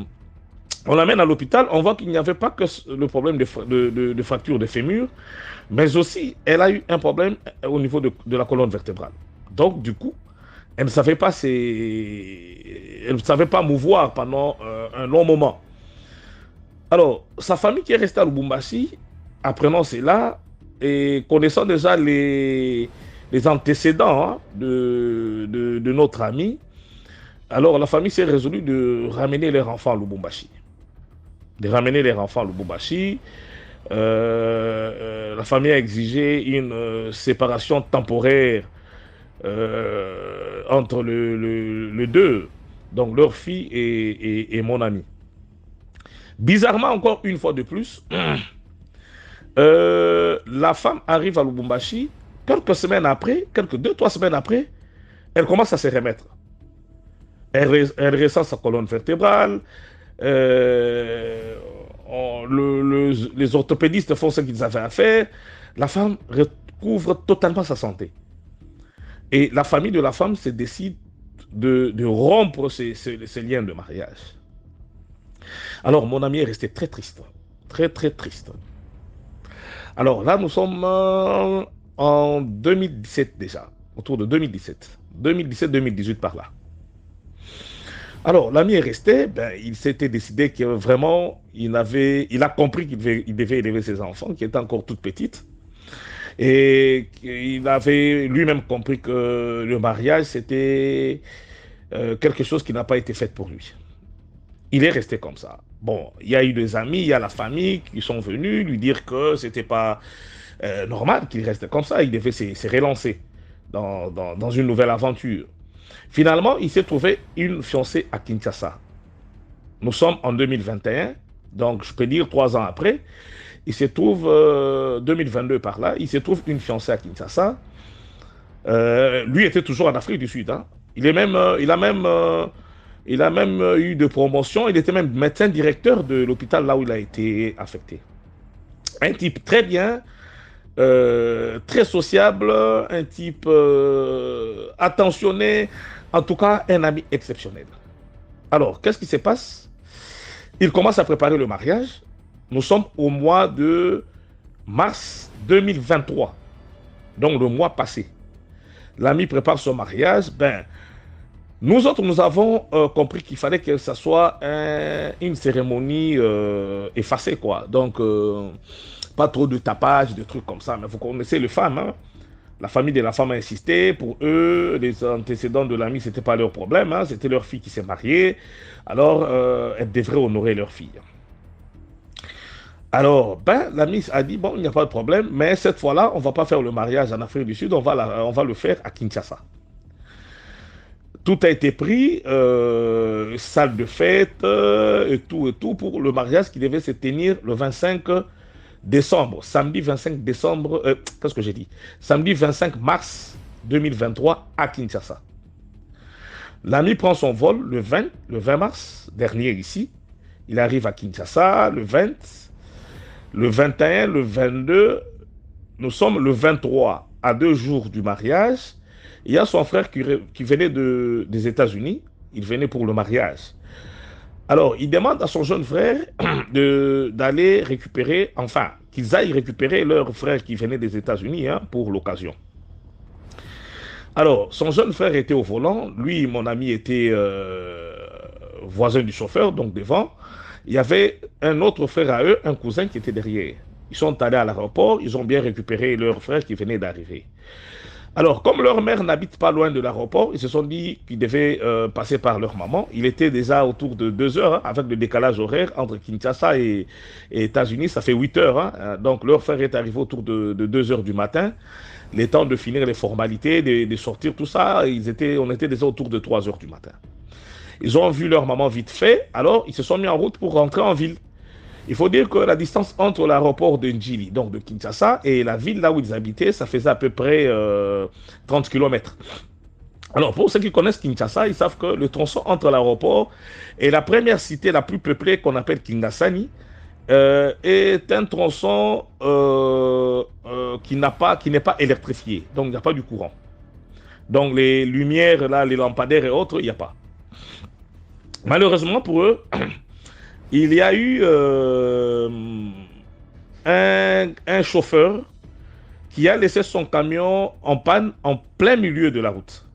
On l'amène à l'hôpital, on voit qu'il n'y avait pas que le problème de fracture de fémur, mais aussi, elle a eu un problème au niveau de la colonne vertébrale. Donc, du coup, elle ne savait pas, mouvoir pendant un long moment. Alors, sa famille qui est restée à Lubumbashi, apprenant cela, et connaissant déjà les antécédents de notre ami, alors la famille s'est résolue de ramener leurs enfants à Lubumbashi. La famille a exigé une séparation temporaire entre les deux, donc leur fille et mon ami. Bizarrement, encore une fois de plus, la femme arrive à Lubumbashi, quelques semaines après, 2-3 semaines après, elle commence à se remettre. Elle ressent sa colonne vertébrale, les orthopédistes font ce qu'ils avaient à faire, la femme recouvre totalement sa santé. Et la famille de la femme se décide de rompre ces liens de mariage. Alors, mon ami est resté très triste. Très, très triste. Alors là, nous sommes en 2017 déjà. Autour de 2017. 2017-2018 par là. Alors, l'ami est resté. Il s'était décidé que vraiment, il a compris qu'il devait élever ses enfants, qui étaient encore toutes petites. Et il avait lui-même compris que le mariage, c'était quelque chose qui n'a pas été fait pour lui. Il est resté comme ça. Bon, il y a eu des amis, il y a la famille qui sont venus lui dire que c'était pas normal qu'il reste comme ça. Il devait se relancer dans une nouvelle aventure. Finalement, il s'est trouvé une fiancée à Kinshasa. Nous sommes en 2021, donc je peux dire 3 ans après. Il se trouve, 2022 par là, il se trouve une fiancée à Kinshasa. Lui était toujours en Afrique du Sud. Il a même eu de promotion. Il était même médecin directeur de l'hôpital là où il a été affecté. Un type très bien, très sociable, un type attentionné, en tout cas un ami exceptionnel. Alors, qu'est-ce qui se passe? Il commence à préparer le mariage. Nous sommes au mois de mars 2023, donc le mois passé. L'ami prépare son mariage. Nous autres, nous avons compris qu'il fallait que ça soit une cérémonie effacée, quoi. Donc, pas trop de tapage, de trucs comme ça. Mais vous connaissez les femmes, hein? La famille de la femme a insisté. Pour eux, les antécédents de l'ami, ce n'était pas leur problème. Hein? C'était leur fille qui s'est mariée. Alors, elle devrait honorer leur fille. Alors, l'ami a dit, bon, il n'y a pas de problème, mais cette fois-là, on ne va pas faire le mariage en Afrique du Sud, on va le faire à Kinshasa. Tout a été pris, salle de fête, et tout, pour le mariage qui devait se tenir le 25 décembre, samedi 25 décembre, qu'est-ce que j'ai dit? Samedi 25 mars 2023 à Kinshasa. L'ami prend son vol le 20 mars dernier ici. Il arrive à Kinshasa le 20, le 21, le 22. Nous sommes le 23, à 2 jours du mariage. Il y a son frère qui venait des États-Unis. Il venait pour le mariage. Alors, il demande à son jeune frère d'aller récupérer, enfin, qu'ils aillent récupérer leur frère qui venait des États-Unis pour l'occasion. Alors, son jeune frère était au volant. Lui, mon ami, était voisin du chauffeur, donc devant. Il y avait un autre frère à eux, un cousin qui était derrière. Ils sont allés à l'aéroport, ils ont bien récupéré leur frère qui venait d'arriver. Alors, comme leur mère n'habite pas loin de l'aéroport, ils se sont dit qu'ils devaient passer par leur maman. Il était déjà autour de 2 heures, avec le décalage horaire entre Kinshasa et États-Unis, ça fait 8 heures. Donc, leur frère est arrivé autour de 2 heures du matin. Les temps de finir les formalités, de sortir, tout ça, on était déjà autour de 3 heures du matin. Ils ont vu leur maman vite fait, alors ils se sont mis en route pour rentrer en ville. Il faut dire que la distance entre l'aéroport de Njili, donc de Kinshasa, et la ville là où ils habitaient, ça faisait à peu près 30 km. Alors pour ceux qui connaissent Kinshasa, ils savent que le tronçon entre l'aéroport et la première cité la plus peuplée qu'on appelle Kingasani est un tronçon qui n'est pas électrifié, donc il n'y a pas du courant. Donc les lumières, là, les lampadaires et autres, il n'y a pas. Malheureusement pour eux, il y a eu un chauffeur qui a laissé son camion en panne en plein milieu de la route.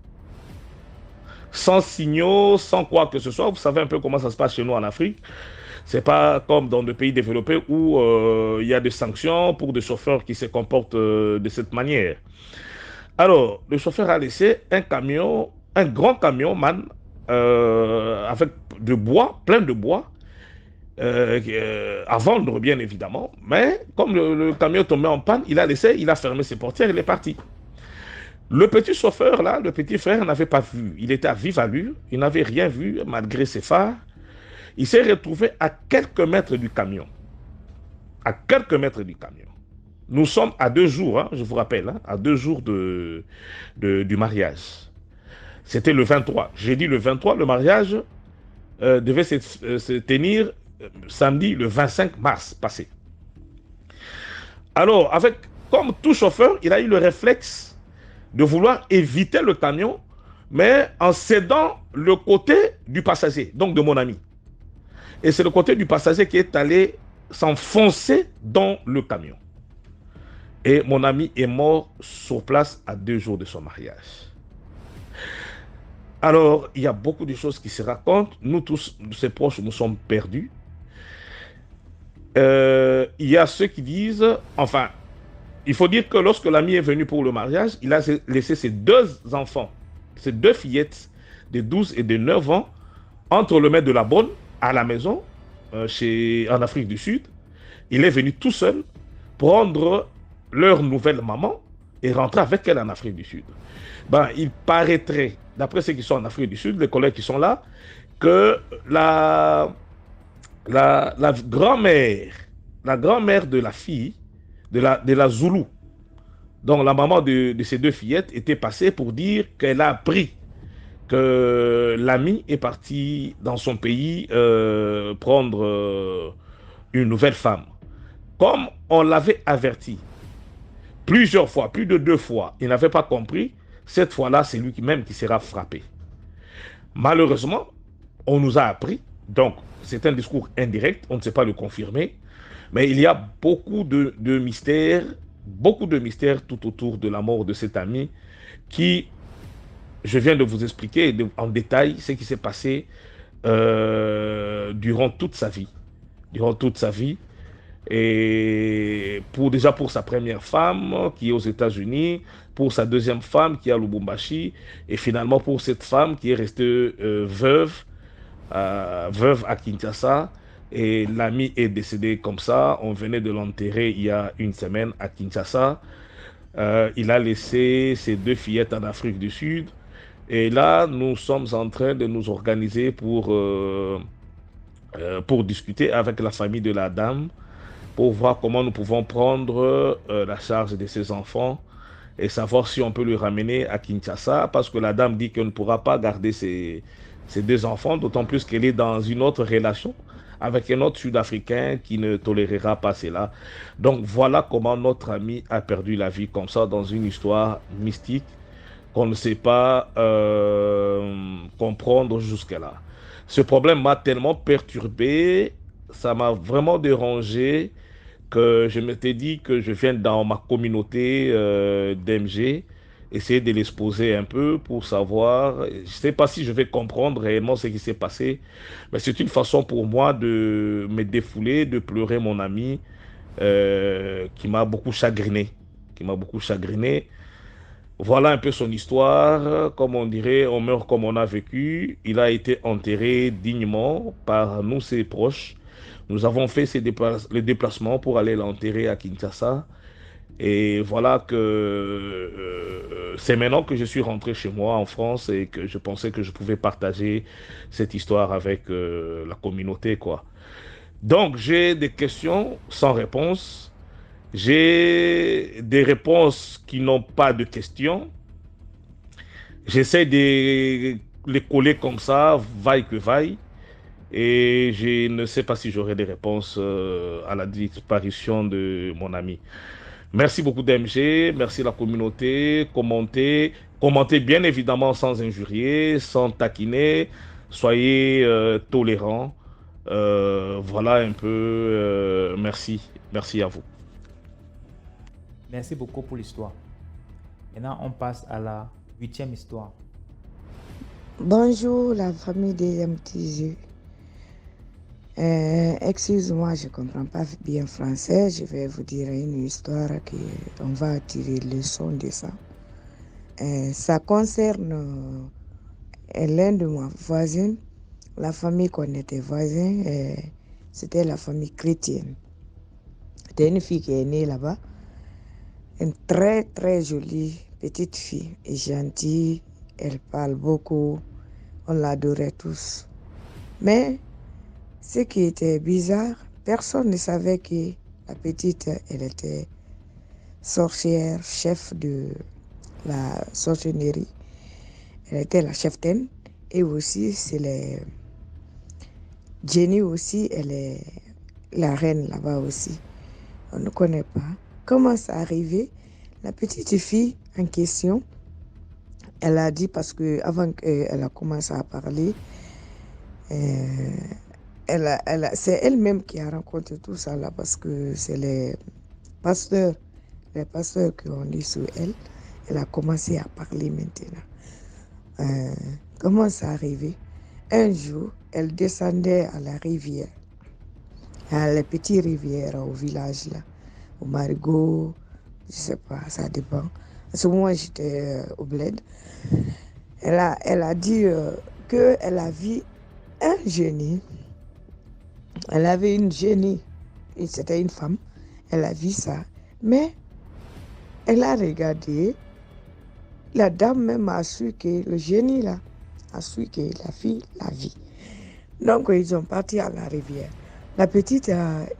Sans signaux, sans quoi que ce soit. Vous savez un peu comment ça se passe chez nous en Afrique. C'est pas comme dans des pays développés où il y a des sanctions pour des chauffeurs qui se comportent de cette manière. Alors, le chauffeur a laissé un camion, un grand camion, man, avec de bois, plein de bois, à vendre bien évidemment. Mais comme le camion tombait en panne, il a fermé ses portières, il est parti. Le petit chauffeur là, le petit frère n'avait pas vu. Il était à vive allure, il n'avait rien vu malgré ses phares. Il s'est retrouvé à quelques mètres du camion. À quelques mètres du camion. Nous sommes à 2 jours, hein, je vous rappelle, hein, à 2 jours du mariage. C'était le 23. J'ai dit le 23, le mariage devait se tenir samedi le 25 mars passé. Alors, comme tout chauffeur, il a eu le réflexe de vouloir éviter le camion, mais en cédant le côté du passager, donc de mon ami. Et c'est le côté du passager qui est allé s'enfoncer dans le camion. Et mon ami est mort sur place à 2 jours de son mariage. Alors, il y a beaucoup de choses qui se racontent. Nous tous, ses proches, nous sommes perdus. Il y a ceux qui disent, enfin, il faut dire que lorsque l'ami est venu pour le mariage, il a laissé ses 2 enfants, ses 2 fillettes de 12 et de 9 ans, entre le maître de la bonne à la maison, en Afrique du Sud. Il est venu tout seul prendre leur nouvelle maman et rentrer avec elle en Afrique du Sud. Il paraîtrait, d'après ceux qui sont en Afrique du Sud, les collègues qui sont là, que la grand-mère de la fille, de la Zoulou, donc la maman de ces 2 fillettes, était passée pour dire qu'elle a appris que l'ami est parti dans son pays prendre une nouvelle femme. Comme on l'avait averti plusieurs fois, plus de 2 fois, il n'avait pas compris. Cette fois-là, c'est lui-même qui sera frappé. Malheureusement, on nous a appris, donc c'est un discours indirect, on ne sait pas le confirmer, mais il y a beaucoup de mystères tout autour de la mort de cet ami qui, je viens de vous expliquer en détail ce qui s'est passé durant toute sa vie. Durant toute sa vie. Et déjà pour sa première femme qui est aux États-Unis, pour sa deuxième femme qui est à Lubumbashi, et finalement pour cette femme qui est restée veuve à Kinshasa. Et l'ami est décédé comme ça. On venait de l'enterrer il y a 1 semaine à Kinshasa. Il a laissé ses 2 fillettes en Afrique du Sud. Et là, nous sommes en train de nous organiser pour discuter avec la famille de la dame, pour voir comment nous pouvons prendre la charge de ses enfants et savoir si on peut le ramener à Kinshasa, parce que la dame dit qu'elle ne pourra pas garder ses 2 enfants, d'autant plus qu'elle est dans une autre relation avec un autre Sud-Africain qui ne tolérera pas cela. Donc voilà comment notre ami a perdu la vie comme ça, dans une histoire mystique qu'on ne sait pas comprendre jusque-là. Ce problème m'a tellement perturbé, ça m'a vraiment dérangé, que je m'étais dit que je viens dans ma communauté d'MG, essayer de l'exposer un peu pour savoir, je ne sais pas si je vais comprendre réellement ce qui s'est passé, mais c'est une façon pour moi de me défouler, de pleurer mon ami qui m'a beaucoup chagriné, Voilà un peu son histoire. Comme on dirait, on meurt comme on a vécu. Il a été enterré dignement par nous, ses proches. Nous avons fait le déplacement pour aller l'enterrer à Kinshasa. Et voilà que c'est maintenant que je suis rentré chez moi en France et que je pensais que je pouvais partager cette histoire avec la communauté, quoi. Donc, j'ai des questions sans réponse. J'ai des réponses qui n'ont pas de questions. J'essaie de les coller comme ça, vaille que vaille. Et je ne sais pas si j'aurai des réponses à la disparition de mon ami. Merci beaucoup DMG, merci la communauté, commentez bien évidemment sans injurier, sans taquiner, soyez tolérants. Voilà un peu. Merci. Merci à vous. Merci beaucoup pour l'histoire. Maintenant, on passe à la 8e histoire. Bonjour la famille des MTG. Excuse-moi, je ne comprends pas bien français. Je vais vous dire une histoire qu'on va tirer leçon de ça. Ça concerne l'un de mes voisins, la famille qu'on était voisins. C'était la famille chrétienne. C'était une fille qui est née là-bas. Une très très jolie petite fille et gentille. Elle parle beaucoup. On l'adorait tous. Mais ce qui était bizarre, personne ne savait que la petite, elle était sorcière, chef de la sorcellerie. Elle était la cheftaine. Et aussi, c'est les... Jenny aussi, elle est la reine là-bas aussi. On ne connaît pas. Comment ça arrivé? La petite fille en question, elle a dit, parce que avant qu'elle a commencé à parler, c'est elle-même qui a raconté tout ça là, parce que c'est les pasteurs qui ont dit sur elle. Elle a commencé à parler maintenant. Comment ça arrivé? Un jour, elle descendait à la rivière, à la petite rivière au village là, au Marigot, je sais pas, ça dépend. À ce moment, j'étais au bled. Elle a dit qu'elle a vu un génie. Elle avait une génie, et c'était une femme. Elle a vu ça, mais elle a regardé. La dame même a su que le génie là a su que la fille la vit. Donc ils sont partis à la rivière. La petite,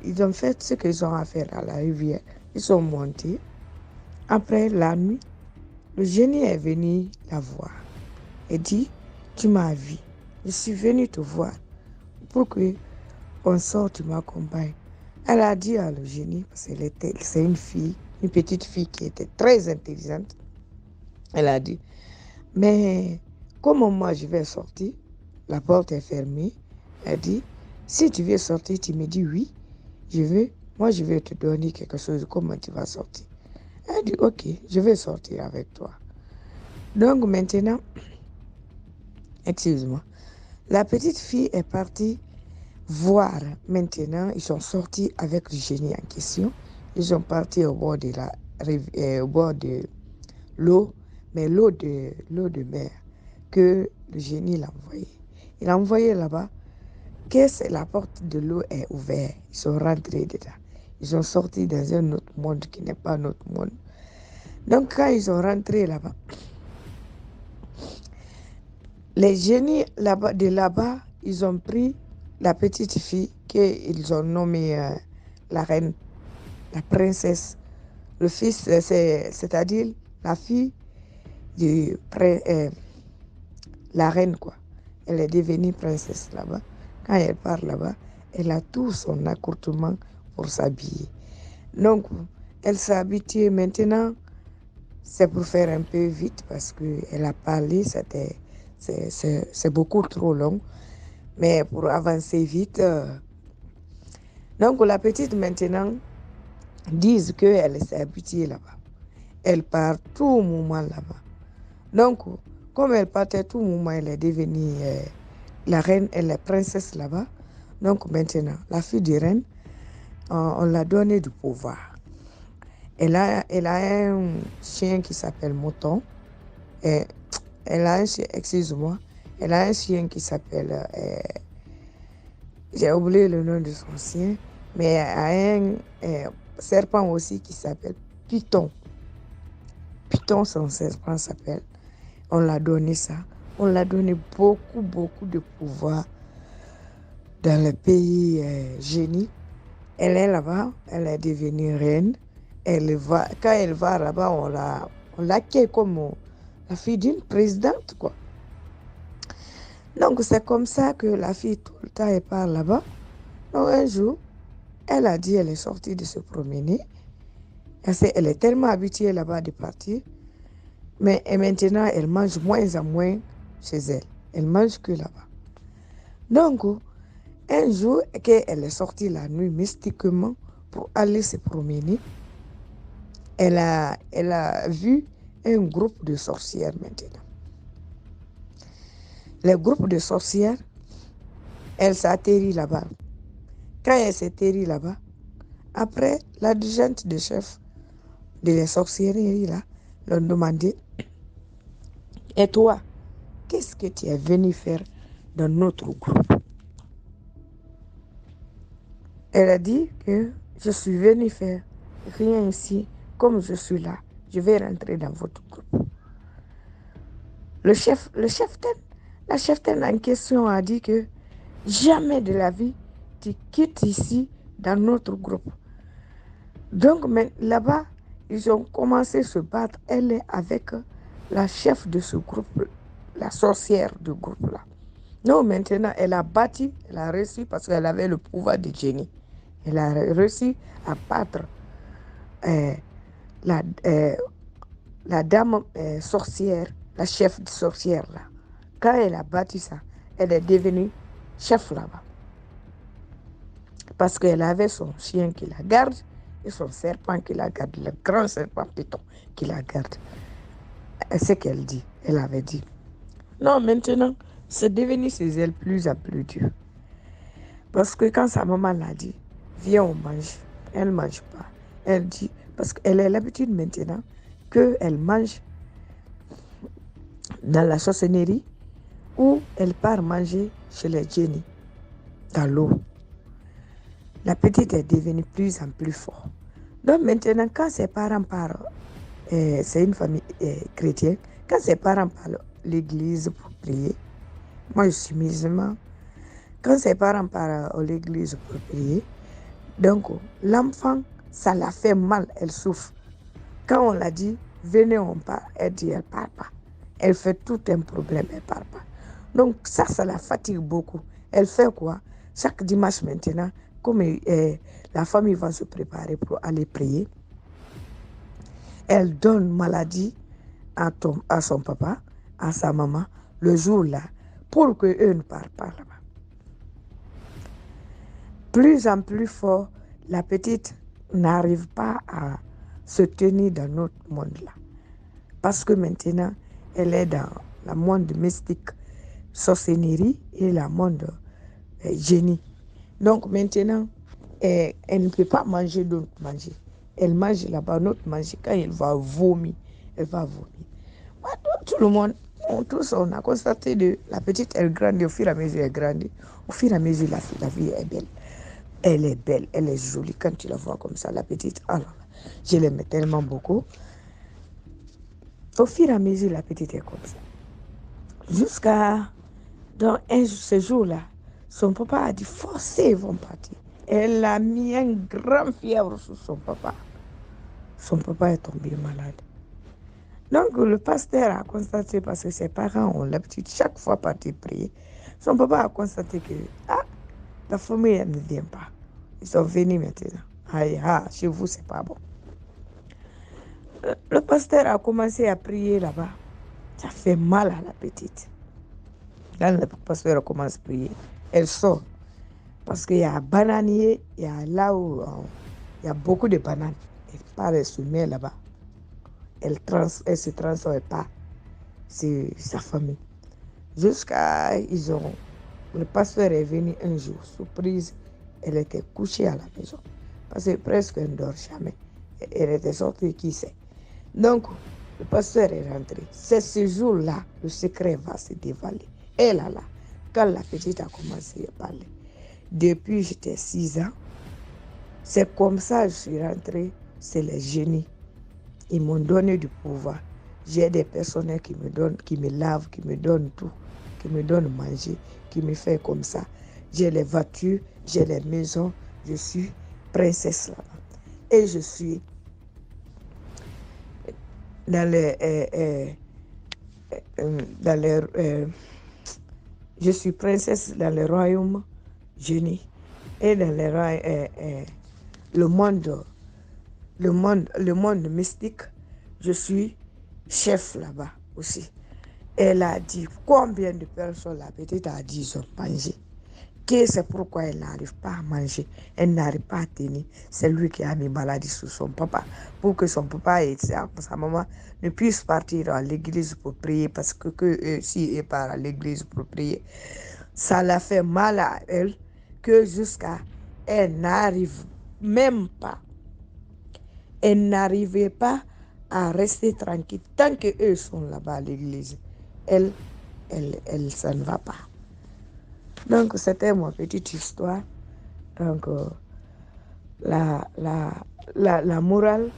ils ont fait ce qu'ils ont à faire à la rivière. Ils sont montés. Après la nuit, le génie est venu la voir et dit, tu m'as vu. Je suis venu te voir pour que on sort, tu m'accompagnes. Elle a dit à le génie, parce que c'est une fille, une petite fille qui était très intelligente. Elle a dit, mais comment moi je vais sortir? La porte est fermée. Elle dit, si tu veux sortir, tu me dis oui, moi je vais te donner quelque chose, comment tu vas sortir? Elle dit, ok, je vais sortir avec toi. Donc maintenant, excuse-moi, la petite fille est partie voir. Maintenant, ils sont sortis avec le génie en question. Ils sont partis au bord de la rivière, au bord de l'eau, mais l'eau de mer que le génie l'a envoyé. Il a envoyé là-bas que la porte de l'eau est ouverte. Ils sont rentrés dedans. Ils sont sortis dans un autre monde qui n'est pas notre monde. Donc quand ils sont rentrés là-bas, les génies de là-bas, ils ont pris la petite fille qu'ils ont nommée la reine, la princesse. Le fils, c'est-à-dire la fille de la reine, quoi. Elle est devenue princesse là-bas. Quand elle part là-bas, elle a tout son accoutrement pour s'habiller. Donc, elle s'est habillée maintenant. C'est pour faire un peu vite parce qu'elle a parlé, c'est beaucoup trop long. Mais pour avancer vite, donc la petite maintenant dit qu'elle s'est habituée là-bas. Elle part tout moment là-bas. Donc, comme elle partait tout moment, elle est devenue la reine, elle est princesse là-bas. Donc maintenant, la fille du reine, on l'a donné du pouvoir. Elle a un chien qui s'appelle Mouton. Et elle a un chien, excuse-moi, elle a un chien qui s'appelle, j'ai oublié le nom de son chien, mais elle a un serpent aussi qui s'appelle Python. Python, son serpent s'appelle. On l'a donné ça. On l'a donné beaucoup, beaucoup de pouvoir dans le pays génie. Elle est là-bas, elle est devenue reine. Quand elle va là-bas, on l'accueille comme la fille d'une présidente, quoi. Donc c'est comme ça que la fille tout le temps elle part là-bas. Donc un jour, elle a dit elle est sortie de se promener. Elle est tellement habituée là-bas de partir. Mais maintenant, elle mange moins en moins chez elle. Elle mange que là-bas. Donc, Un jour, qu'elle est sortie la nuit mystiquement pour aller se promener, elle a vu un groupe de sorcières maintenant. Le groupe de sorcières, elle s'atterrit là-bas. Quand elle s'atterrit là-bas, après, l'adjointe de chef de la sorcellerie là, leur demandé, et toi, qu'est-ce que tu es venu faire dans notre groupe? Elle a dit que je suis venue faire rien ici, comme je suis là, je vais rentrer dans votre groupe. La cheftaine en question a dit que jamais de la vie tu quittes ici dans notre groupe. Donc là-bas, ils ont commencé à se battre. Elle est avec la chef de ce groupe, la sorcière du groupe là. Non, maintenant, elle a battu, elle a réussi parce qu'elle avait le pouvoir de génie. Elle a réussi à battre la dame sorcière, la chef de sorcière là. Quand elle a battu ça, elle est devenue chef là-bas. Parce qu'elle avait son chien qui la garde et son serpent qui la garde, le grand serpent python qui la garde. C'est ce qu'elle dit, elle avait dit. Non, maintenant, c'est devenu ses ailes plus en plus dures. Parce que quand sa maman l'a dit, viens on mange, elle ne mange pas. Elle dit, parce qu'elle a l'habitude maintenant qu'elle mange dans la sorcellerie ou elle part manger chez les génies, dans l'eau. La petite est devenue plus en plus forte. Donc maintenant, quand ses parents partent, c'est une famille chrétienne, quand ses parents partent à l'église pour prier, moi je suis musulman, quand ses parents partent à l'église pour prier, donc l'enfant, ça la fait mal, elle souffre. Quand on l'a dit, venez on part, elle dit, elle ne part pas. Elle fait tout un problème, elle ne part pas. Donc ça la fatigue beaucoup. Elle fait quoi? Chaque dimanche maintenant, comme la famille va se préparer pour aller prier, elle donne maladie à son papa, à sa maman, le jour-là, pour qu'eux ne partent pas là-bas. Plus en plus fort, la petite n'arrive pas à se tenir dans notre monde-là. Parce que maintenant, elle est dans le monde mystique, sorcellerie et le monde génie. Donc maintenant, elle ne peut pas manger d'autres manger. Elle mange là-bas, notre manger. Quand elle va vomir, elle va vomir. Tout le monde, tous on a constaté que la petite, elle grandit, au fur et à mesure elle grandit. Au fur et à mesure, la vie est belle. Elle est belle, elle est jolie. Quand tu la vois comme ça, la petite, alors, je l'aime tellement beaucoup. Au fur et à mesure, la petite est comme ça. Jusqu'à, dans ce jour-là, son papa a dit, forcez, ils vont partir. Elle a mis un grand fièvre sur son papa. Son papa est tombé malade. Donc le pasteur a constaté, parce que ses parents ont l'habitude chaque fois partir prier, son papa a constaté que la famille elle ne vient pas. Ils sont venus maintenant. Chez vous, c'est pas bon. Le pasteur a commencé à prier là-bas. Ça fait mal à la petite. Quand le pasteur commence à prier, elle sort. Parce qu'il y a un bananier, il y a là où il y a beaucoup de bananes. Elle part se met là-bas. Elle se transforme pas. C'est sa famille. Jusqu'à le pasteur est venu un jour, surprise, elle était couchée à la maison. Parce que presque elle ne dort jamais. Elle était sortie, qui sait. Donc, le pasteur est rentré. C'est ce jour-là, le secret va se dévaler. Et là, quand la petite a commencé à parler, depuis j'étais 6 ans, c'est comme ça que je suis rentrée, c'est les génies. Ils m'ont donné du pouvoir. J'ai des personnels qui me lavent, qui me donnent tout, qui me donnent manger, qui me font comme ça. J'ai les voitures, j'ai les maisons, je suis princesse là-bas. Et je suis je suis princesse dans le royaume génie et dans le monde mystique, je suis chef là-bas aussi. Elle a dit combien de personnes la petite a dit ils ont mangé. que c'est pourquoi elle n'arrive pas à manger, elle n'arrive pas à tenir. C'est lui qui a mis maladie sur son papa pour que son papa et sa maman ne puissent partir à l'église pour prier parce que si elle part à l'église pour prier, ça l'a fait mal à elle que jusqu'à elle n'arrive même pas. Elle n'arrivait pas à rester tranquille tant qu'eux sont là-bas à l'église. Elle, ça ne va pas. Donc, c'était ma petite histoire. Donc, la morale,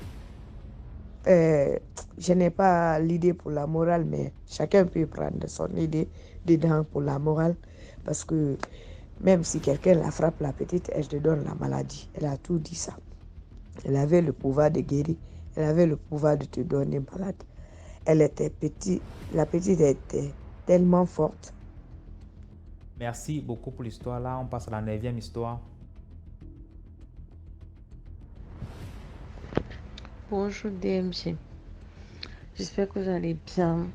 je n'ai pas l'idée pour la morale, mais chacun peut prendre son idée dedans pour la morale. Parce que même si quelqu'un la frappe, la petite, elle te donne la maladie. Elle a tout dit ça. Elle avait le pouvoir de guérir. Elle avait le pouvoir de te donner malade. Elle était petite. La petite était tellement forte. Merci beaucoup pour l'histoire. Là, on passe à la 9e histoire. Bonjour DMG. J'espère que vous allez bien.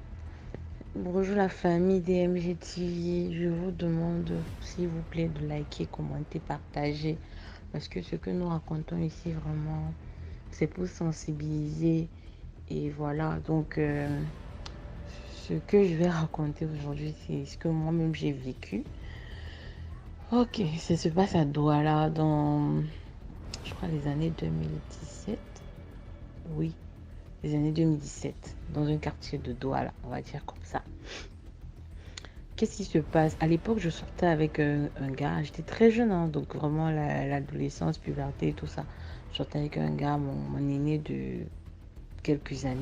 Bonjour la famille DMG TV. Je vous demande, s'il vous plaît, de liker, commenter, partager. Parce que ce que nous racontons ici, vraiment, c'est pour sensibiliser. Et voilà, donc, ce que je vais raconter aujourd'hui, c'est ce que moi-même j'ai vécu. Ok, ça se passe à Douala dans, je crois, les années 2017. Oui, les années 2017, dans un quartier de Douala, on va dire comme ça. Qu'est-ce qui se passe? À l'époque, je sortais avec un gars, j'étais très jeune, hein, donc vraiment l'adolescence, puberté, tout ça. Je sortais avec un gars, mon aîné de quelques années.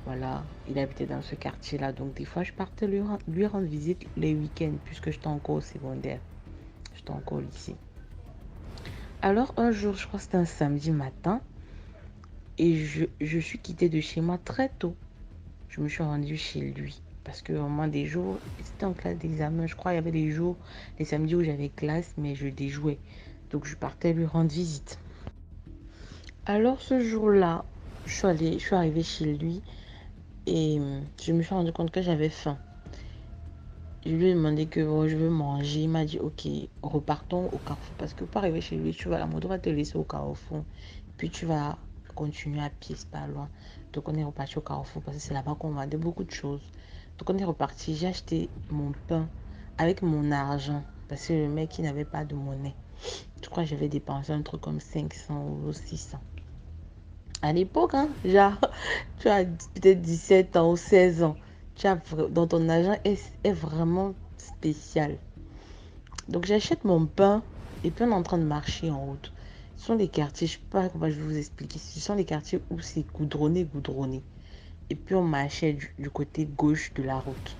Voilà, il habitait dans ce quartier-là, donc des fois, je partais lui rendre visite les week-ends, puisque j'étais encore au secondaire. J'étais encore au lycée. Alors, un jour, je crois que c'était un samedi matin, et je suis quittée de chez moi très tôt. Je me suis rendue chez lui. Parce que vraiment des jours, c'était en classe d'examen. Je crois qu'il y avait des jours, les samedis où j'avais classe, mais je déjouais. Donc je partais lui rendre visite. Alors ce jour-là, je suis arrivée chez lui et je me suis rendu compte que j'avais faim. Je lui ai demandé que je veux manger. Il m'a dit ok, repartons au carrefour. Parce que pour arriver chez lui, la moto va te laisser au carrefour. Puis tu vas continuer à pied, c'est pas loin. Donc on est reparti au carrefour parce que c'est là-bas qu'on vendait beaucoup de choses. Donc on est reparti, j'ai acheté mon pain avec mon argent parce que le mec il n'avait pas de monnaie. Je crois que j'avais dépensé un truc comme 500 ou 600. À l'époque, hein, genre, tu as peut-être 17 ans ou 16 ans. Dans ton argent est vraiment spécial. Donc j'achète mon pain et puis on est en train de marcher en route. Ce sont des quartiers, je ne sais pas comment je vais vous expliquer. Ce sont des quartiers où c'est goudronné. Et puis on marchait du côté gauche de la route.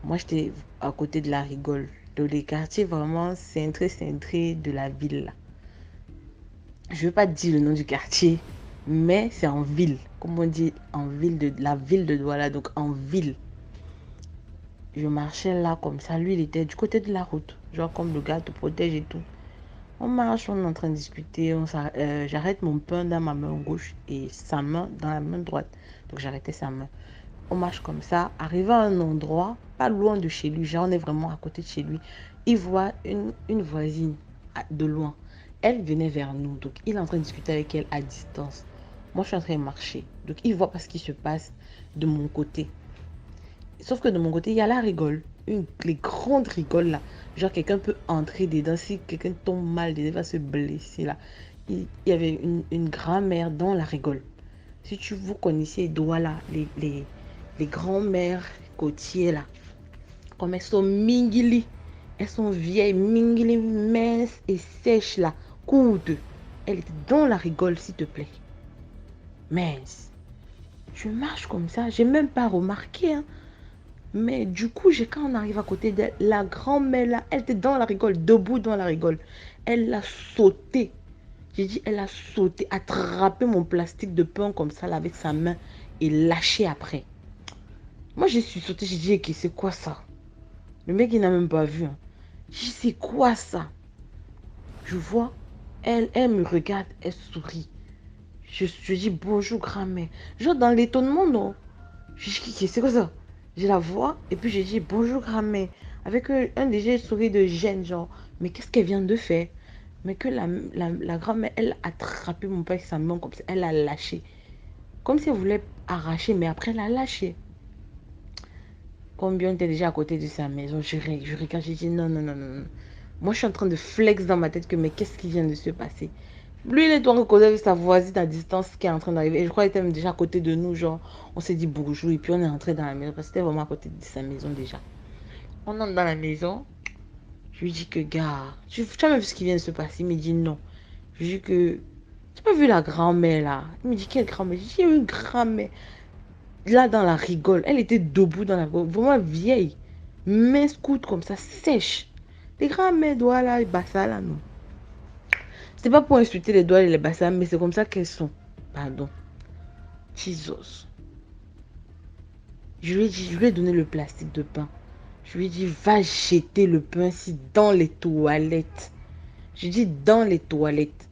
Moi j'étais à côté de la Rigole. Donc les quartiers vraiment cintrés de la ville là. Je ne veux pas dire le nom du quartier, mais c'est en ville. Comme on dit en ville, la ville de Douala, donc en ville. Je marchais là comme ça. Lui il était du côté de la route. Genre comme le gars te protège et tout. On marche, on est en train de discuter. J'arrête mon pain dans ma main gauche et sa main dans la main droite. Donc j'arrêtais sa main. On marche comme ça. Arrivé à un endroit, pas loin de chez lui. Genre on est vraiment à côté de chez lui. Il voit une voisine de loin. Elle venait vers nous. Donc il est en train de discuter avec elle à distance. Moi je suis en train de marcher. Donc il voit pas ce qui se passe de mon côté. Sauf que de mon côté, il y a la rigole. Les grandes rigoles là. Genre quelqu'un peut entrer dedans. Si quelqu'un tombe mal, il va se blesser là. Il y avait une grand-mère dans la rigole. Si vous connaissez Douala, les grands-mères côtiers là. Comme elles sont mingili. Elles sont vieilles, mingili, minces et sèches là. Courtes. Elle était dans la rigole, s'il te plaît. Mince. Je marche comme ça. J'ai même pas remarqué, hein. Mais du coup, quand on arrive à côté d'elle, la grand-mère là, elle était dans la rigole, debout dans la rigole. Elle a sauté. J'ai dit, elle a sauté, attrapé mon plastique de pain comme ça là, avec sa main et lâché après. Moi, je suis sautée, j'ai dit, ok, c'est quoi ça? Le mec, il n'a même pas vu. Hein. J'ai dit, c'est quoi ça? Je vois, elle me regarde, elle sourit. Je dis, bonjour grand-mère. Genre dans l'étonnement, non? Je dis, c'est quoi ça? Je la vois et puis je dis bonjour grand-mère. Avec un léger sourire de gêne, genre, mais qu'est-ce qu'elle vient de faire? Mais que la grand-mère, elle a attrapé mon père avec sa main comme ça, elle l'a lâché. Comme si elle voulait arracher, mais après elle a lâché. Combien on était déjà à côté de sa maison, je regarde, j'ai dit non, non, non, non, non. Moi, je suis en train de flex dans ma tête que, mais qu'est-ce qui vient de se passer? Lui, il est en causer avec sa voisine à distance qui est en train d'arriver. Et je crois qu'il était même déjà à côté de nous, genre, on s'est dit bonjour, et puis on est entré dans la maison, parce que c'était vraiment à côté de sa maison déjà. On entre dans la maison, je lui dis que, gars, tu as même vu ce qui vient de se passer? Il me dit non. Je lui dis que, tu n'as pas vu la grand-mère là? Il me dit, quelle grand-mère? Je dis, il y a une grand-mère. Là, dans la rigole, elle était debout dans la rigole, vraiment vieille, mince coute comme ça, sèche. Les grands-mères doigts là, les bassas là, non. C'est pas pour insulter les doigts et les bassas, mais c'est comme ça qu'elles sont. Pardon. Jesus. Je lui ai donné le plastique de pain. Je lui ai dit, va jeter le pain ici dans les toilettes. Je dis dans les toilettes.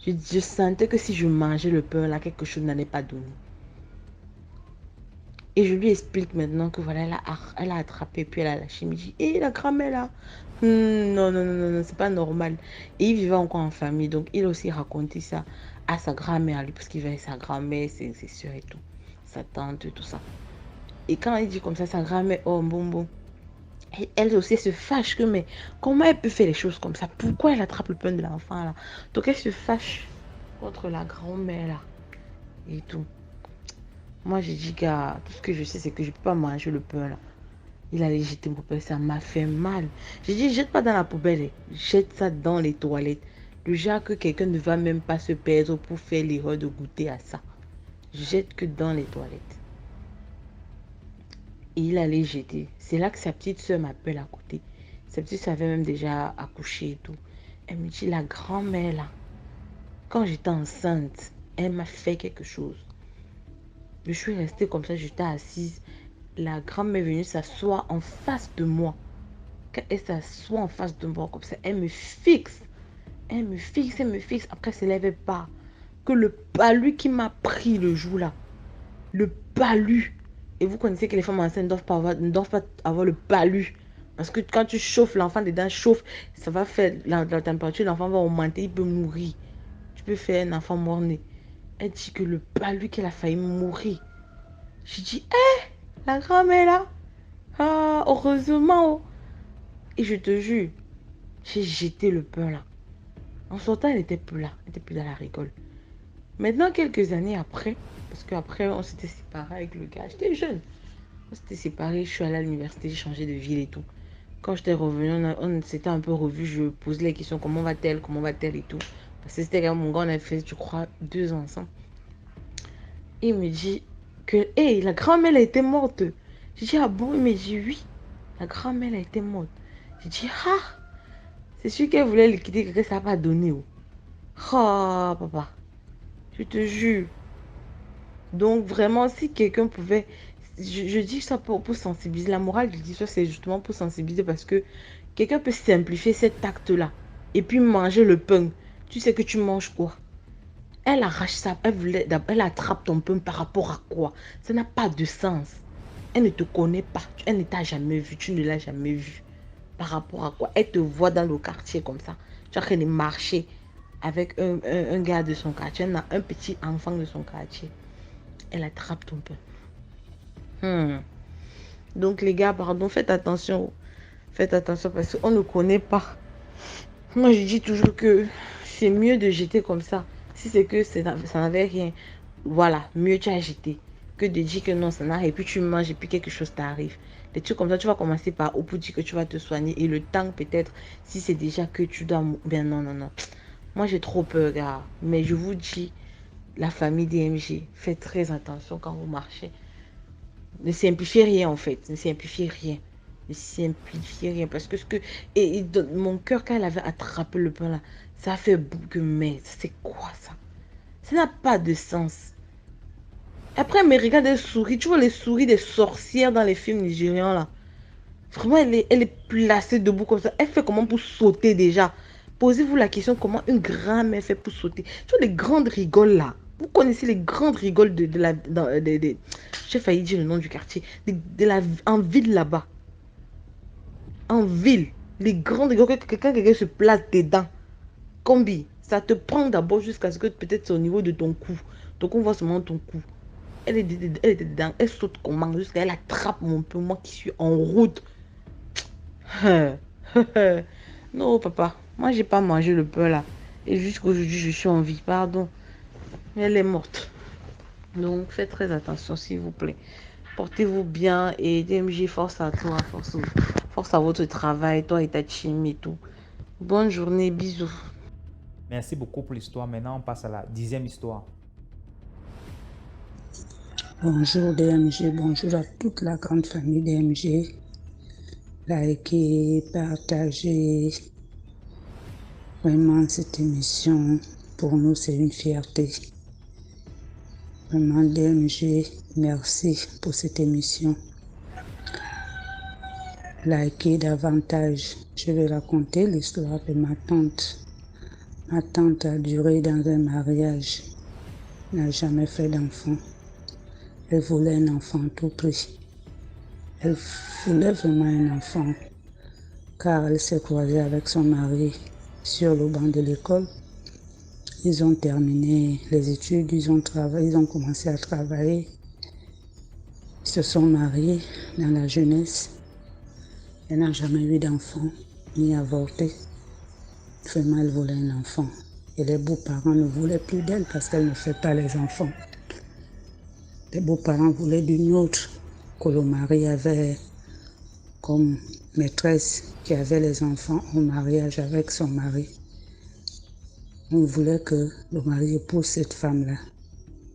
Je sentais que si je mangeais le pain là, quelque chose n'allait pas donner. Et je lui explique maintenant que voilà, elle a attrapé, puis elle a lâché. Il me dit, hé, la grand-mère là. Non, non, non, non, non, c'est pas normal. Et il vivait encore en famille, donc il a aussi raconté ça à sa grand-mère, lui, parce qu'il vivait avec sa grand-mère, ses soeurs et tout, sa tante, tout ça. Et quand il dit comme ça, sa grand-mère, oh, bon, bon. Et elle aussi se fâche que, mais comment elle peut faire les choses comme ça? Pourquoi elle attrape le pain de l'enfant là? Donc elle se fâche contre la grand-mère là. Et tout. Moi, j'ai dit, gars, tout ce que je sais, c'est que je ne peux pas manger le pain, là. Il allait jeter mon pain, ça m'a fait mal. J'ai dit, jette pas dans la poubelle, jette ça dans les toilettes. Le genre que quelqu'un ne va même pas se perdre pour faire l'erreur de goûter à ça. Jette que dans les toilettes. Et il allait jeter. C'est là que sa petite soeur m'appelle à côté. Sa petite soeur avait même déjà accouché et tout. Elle me dit, la grand-mère, là, quand j'étais enceinte, elle m'a fait quelque chose. Je suis restée comme ça, j'étais assise. La grand-mère est venue s'asseoir en face de moi. Quand elle s'assoit en face de moi comme ça, elle me fixe. Elle me fixe, elle me fixe. Après, elle ne se lèvait pas. Que le palu qui m'a pris le jour là. Le palu. Et vous connaissez que les femmes enceintes ne doivent pas avoir le palu. Parce que quand tu chauffes, l'enfant dedans chauffe. Ça va faire la température, l'enfant va augmenter, il peut mourir. Tu peux faire un enfant mort-né. Elle dit que le palu qu'elle a failli mourir. Je dis, la grand-mère là. Ah, heureusement. Oh. Et je te jure, j'ai jeté le pain là. En sortant, elle n'était plus là. Elle n'était plus dans la rigole. Maintenant, quelques années après, parce qu'après, on s'était séparés avec le gars. J'étais jeune. On s'était séparés, je suis allée à l'université, j'ai changé de ville et tout. Quand j'étais revenue, on s'était un peu revus. Je posais les questions, comment va-t-elle et tout. Parce que c'était quand mon gars, on avait fait, je crois, 2 ans ensemble. Il me dit que, la grand-mère a été morte. J'ai dit, ah bon? Il me dit, oui, la grand-mère a été morte. J'ai dit, ah, c'est sûr qu'elle voulait liquider, que ça n'a pas donné. Oh, papa, je te jure. Donc, vraiment, si quelqu'un pouvait... Je dis ça pour sensibiliser. La morale de l'histoire, c'est justement pour sensibiliser parce que quelqu'un peut simplifier cet acte-là et puis manger le pain. Tu sais que tu manges quoi? Elle arrache ça, elle attrape ton pain par rapport à quoi? Ça n'a pas de sens. Elle ne te connaît pas, elle ne t'a jamais vu, tu ne l'as jamais vu. Par rapport à quoi? Elle te voit dans le quartier comme ça. Tu es en train de marcher avec un gars de son quartier, un petit enfant de son quartier. Elle attrape ton pain. Donc les gars, pardon, faites attention. Faites attention parce qu'on ne connaît pas. Moi, je dis toujours que c'est mieux de jeter comme ça. Si c'est que ça n'avait rien, voilà, mieux tu as jeté que de dire que non, ça n'arrive. Et puis tu manges et puis quelque chose t'arrive. Des trucs comme ça, tu vas commencer par au pour dire que tu vas te soigner. Et le temps, peut-être, si c'est déjà que tu dois... Ben non, non, non. Moi, j'ai trop peur, gars. Mais je vous dis, la famille DMG, faites très attention quand vous marchez. Ne simplifiez rien, en fait. Ne simplifiez rien. Ne simplifiez rien. Parce que Et mon cœur, quand elle avait attrapé le pain là, ça a fait boucle, mais c'est quoi ça? Ça n'a pas de sens. Après, elle me regarde, elle sourit. Tu vois les souris des sorcières dans les films nigérians là. Vraiment, elle est placée debout comme ça. Elle fait comment pour sauter déjà? Posez-vous la question, comment une grand-mère fait pour sauter? Tu vois les grandes rigoles là. Vous connaissez les grandes rigoles de la... j'ai failli dire le nom du quartier. En ville là-bas. En ville. Les grandes rigoles, quelqu'un se place dedans. Combi, ça te prend d'abord jusqu'à ce que peut-être c'est au niveau de ton cou. Donc on voit seulement ton cou. Elle était dedans. Elle saute comment jusqu'à elle attrape mon peu. Moi qui suis en route. Non, papa. Moi, j'ai pas mangé le pain là. Et jusqu'aujourd'hui, je suis en vie. Pardon. Mais elle est morte. Donc, faites très attention, s'il vous plaît. Portez-vous bien et DMJ, force à toi. Force à votre travail, toi et ta team et tout. Bonne journée. Bisous. Merci beaucoup pour l'histoire. Maintenant, on passe à la 10e histoire. Bonjour DMG, bonjour à toute la grande famille DMG. Likez, partagez. Vraiment, cette émission, pour nous, c'est une fierté. Vraiment, DMG, merci pour cette émission. Likez davantage. Je vais raconter l'histoire de ma tante. Ma tante a duré dans un mariage, n'a jamais fait d'enfant. Elle voulait un enfant à tout prix. Elle voulait vraiment un enfant, car elle s'est croisée avec son mari sur le banc de l'école. Ils ont terminé les études, ils ont commencé à travailler. Ils se sont mariés dans la jeunesse. Elle n'a jamais eu d'enfant, ni avorté. Vraiment, elle voulait un enfant. Et les beaux-parents ne voulaient plus d'elle parce qu'elle ne fait pas les enfants. Les beaux-parents voulaient d'une autre que le mari avait comme maîtresse qui avait les enfants au mariage avec son mari. On voulait que le mari épouse cette femme-là.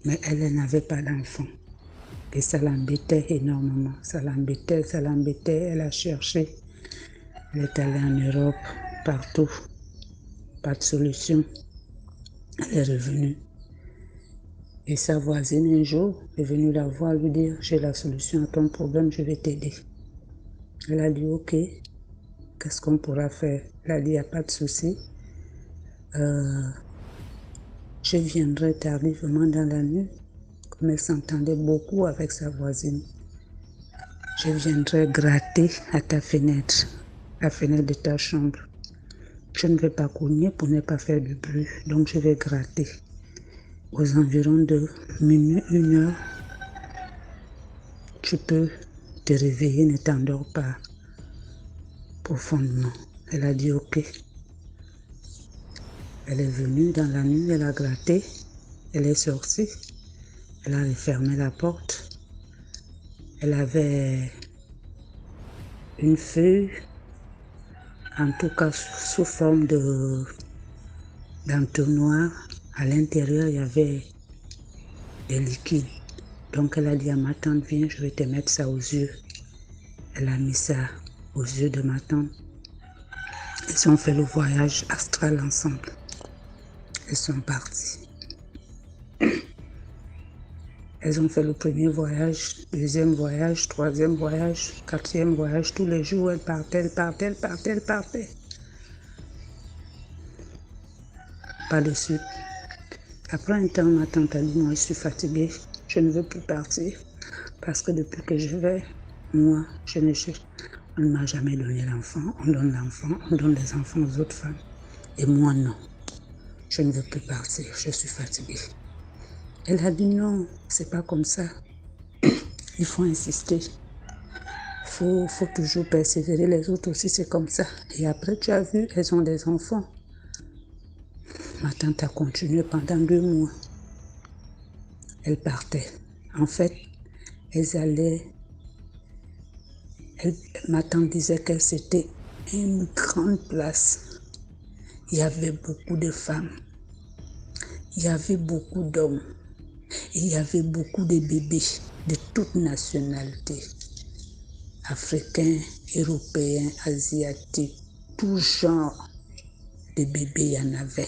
Mais elle n'avait pas d'enfant. Et ça l'embêtait énormément. Ça l'embêtait. Elle a cherché. Elle est allée en Europe, partout. Pas de solution. Elle est revenue. Et sa voisine, un jour, est venue la voir, lui dire « J'ai la solution à ton problème, je vais t'aider. » Elle a dit « Ok, qu'est-ce qu'on pourra faire ?» Elle a dit « Il n'y a pas de souci. Je viendrai tardivement dans la nuit. » Comme elle s'entendait beaucoup avec sa voisine. « Je viendrai gratter à ta fenêtre, la fenêtre de ta chambre. Je ne vais pas cogner pour ne pas faire de bruit, donc je vais gratter. » Aux environs de minuit, 1 heure, tu peux te réveiller, ne t'endors pas profondément. Elle a dit ok. Elle est venue dans la nuit, elle a gratté, elle est sortie, elle a refermé la porte. Elle avait une feuille, en tout cas sous forme d'entonnoir. À l'intérieur, il y avait des liquides. Donc, elle a dit à ma tante, viens, je vais te mettre ça aux yeux. Elle a mis ça aux yeux de ma tante. Ils ont fait le voyage astral ensemble. Ils sont partis. Elles ont fait le premier voyage, deuxième voyage, troisième voyage, quatrième voyage. Tous les jours, elles partaient. Pas de suite. Après un temps, ma tante a dit, moi je suis fatiguée, je ne veux plus partir parce que depuis que je vais, moi, on ne m'a jamais donné l'enfant, on donne les enfants aux autres femmes. Et moi non, je ne veux plus partir, je suis fatiguée. Elle a dit non, c'est pas comme ça, il faut insister, faut toujours persévérer, les autres aussi c'est comme ça. Et après tu as vu, elles ont des enfants. Ma tante a continué pendant 2 mois. Elle partait. En fait, ma tante disait que c'était une grande place. Il y avait beaucoup de femmes. Il y avait beaucoup d'hommes. Il y avait beaucoup de bébés de toutes nationalités. Africains, européens, asiatiques, tout genre de bébés, il y en avait.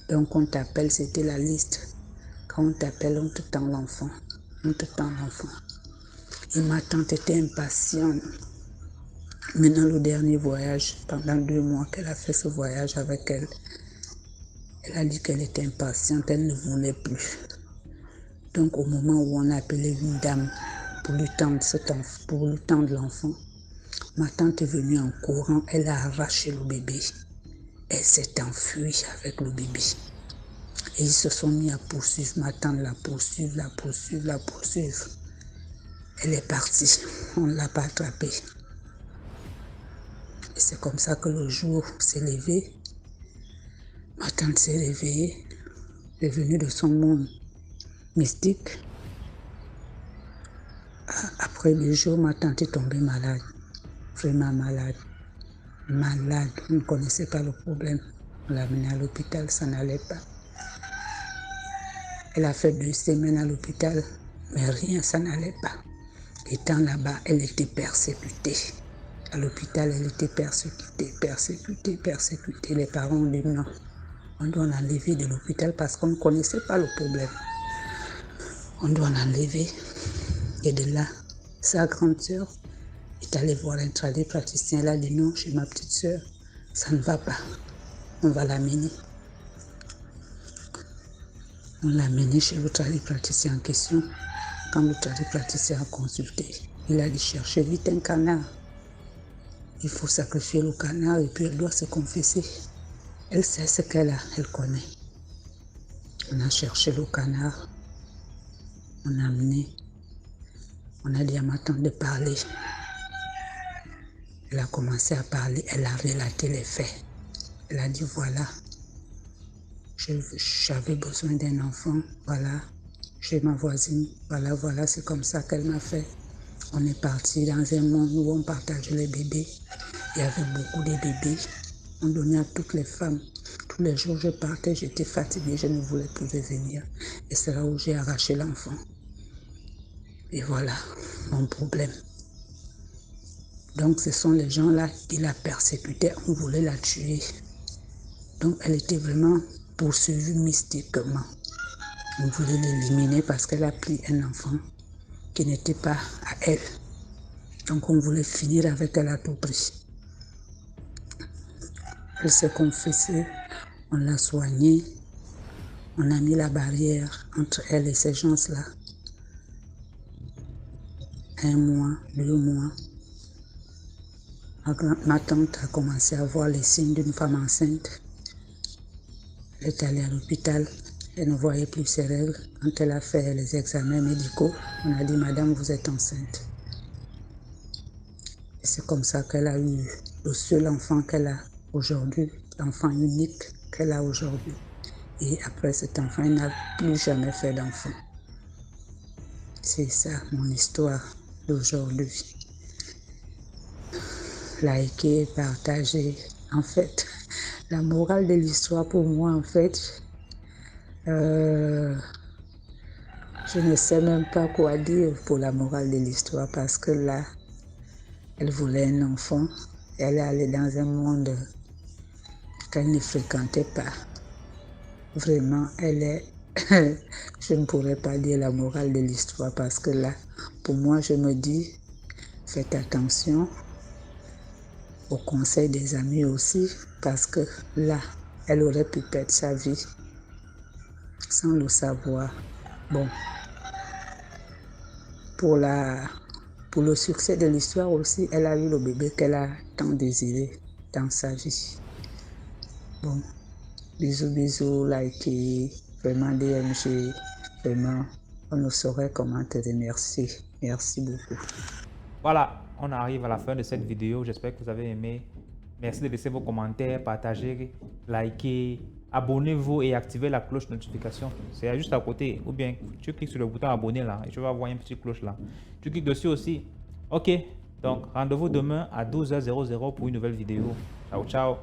Donc on t'appelle, c'était la liste. Quand on t'appelle, on te tend l'enfant. Et ma tante était impatiente. Maintenant, le dernier voyage, pendant 2 mois qu'elle a fait ce voyage avec elle, elle a dit qu'elle était impatiente, elle ne voulait plus. Donc au moment où on a appelé une dame pour lui tendre l'enfant, ma tante est venue en courant, elle a arraché le bébé. Elle s'est enfuie avec le bébé. Et ils se sont mis à poursuivre ma tante, la poursuivre. Elle est partie, on ne l'a pas attrapée. Et c'est comme ça que le jour s'est levé. Ma tante s'est réveillée, elle est venue de son monde mystique. Après 2 jours, ma tante est tombée malade, vraiment malade. On ne connaissait pas le problème. On l'a amenée à l'hôpital, ça n'allait pas. Elle a fait 2 semaines à l'hôpital, mais rien, ça n'allait pas. Étant là-bas, elle était persécutée. À l'hôpital, elle était persécutée. Les parents ont dit non, on doit l'enlever de l'hôpital parce qu'on ne connaissait pas le problème. On doit l'enlever. Et de là, sa grande sœur est allée voir un tradipraticien. Elle a dit non, chez ma petite sœur, ça ne va pas. On va l'amener. On l'a amené chez le tradipraticien en question. Quand le tradipraticien a consulté, il a dit chercher vite un canard. Il faut sacrifier le canard et puis elle doit se confesser. Elle sait ce qu'elle a, elle connaît. On a cherché le canard. On a amené. On a dit à ma tante de parler. Elle a commencé à parler, elle a relaté les faits. Elle a dit voilà, j'avais besoin d'un enfant, voilà, chez ma voisine, voilà, c'est comme ça qu'elle m'a fait. On est parti dans un monde où on partageait les bébés. Il y avait beaucoup de bébés. On donnait à toutes les femmes. Tous les jours, je partais, j'étais fatiguée, je ne voulais plus revenir. Et c'est là où j'ai arraché l'enfant. Et voilà, mon problème. Donc, ce sont les gens-là qui la persécutaient, on voulait la tuer. Donc, elle était vraiment poursuivie mystiquement. On voulait l'éliminer parce qu'elle a pris un enfant qui n'était pas à elle. Donc, on voulait finir avec elle à tout prix. Elle s'est confessée, on l'a soignée, on a mis la barrière entre elle et ces gens-là. 1 mois, 2 mois. Ma tante a commencé à voir les signes d'une femme enceinte. Elle est allée à l'hôpital, elle ne voyait plus ses règles. Quand elle a fait les examens médicaux, on a dit « Madame, vous êtes enceinte ». Et c'est comme ça qu'elle a eu le seul enfant qu'elle a aujourd'hui, l'enfant unique qu'elle a aujourd'hui. Et après cet enfant, elle n'a plus jamais fait d'enfant. C'est ça mon histoire d'aujourd'hui. Likez, partagez. En fait, la morale de l'histoire pour moi, en fait, je ne sais même pas quoi dire pour la morale de l'histoire parce que là, elle voulait un enfant. Elle est allée dans un monde qu'elle ne fréquentait pas. Vraiment, elle est... je ne pourrais pas dire la morale de l'histoire parce que là, pour moi, je me dis, faites attention au conseil des amis aussi, parce que là, elle aurait pu perdre sa vie sans le savoir. Bon, pour le succès de l'histoire aussi, elle a eu le bébé qu'elle a tant désiré dans sa vie. Bon, bisous, likez, vraiment DMG, vraiment, on ne saurait comment te remercier. Merci beaucoup. Voilà, on arrive à la fin de cette vidéo. J'espère que vous avez aimé. Merci de laisser vos commentaires, partager, liker, abonnez-vous et activez la cloche de notification. C'est juste à côté. Ou bien, tu cliques sur le bouton abonner là et tu vas voir une petite cloche là. Tu cliques dessus aussi. Ok, donc rendez-vous demain à 12h00 pour une nouvelle vidéo. Ciao, ciao.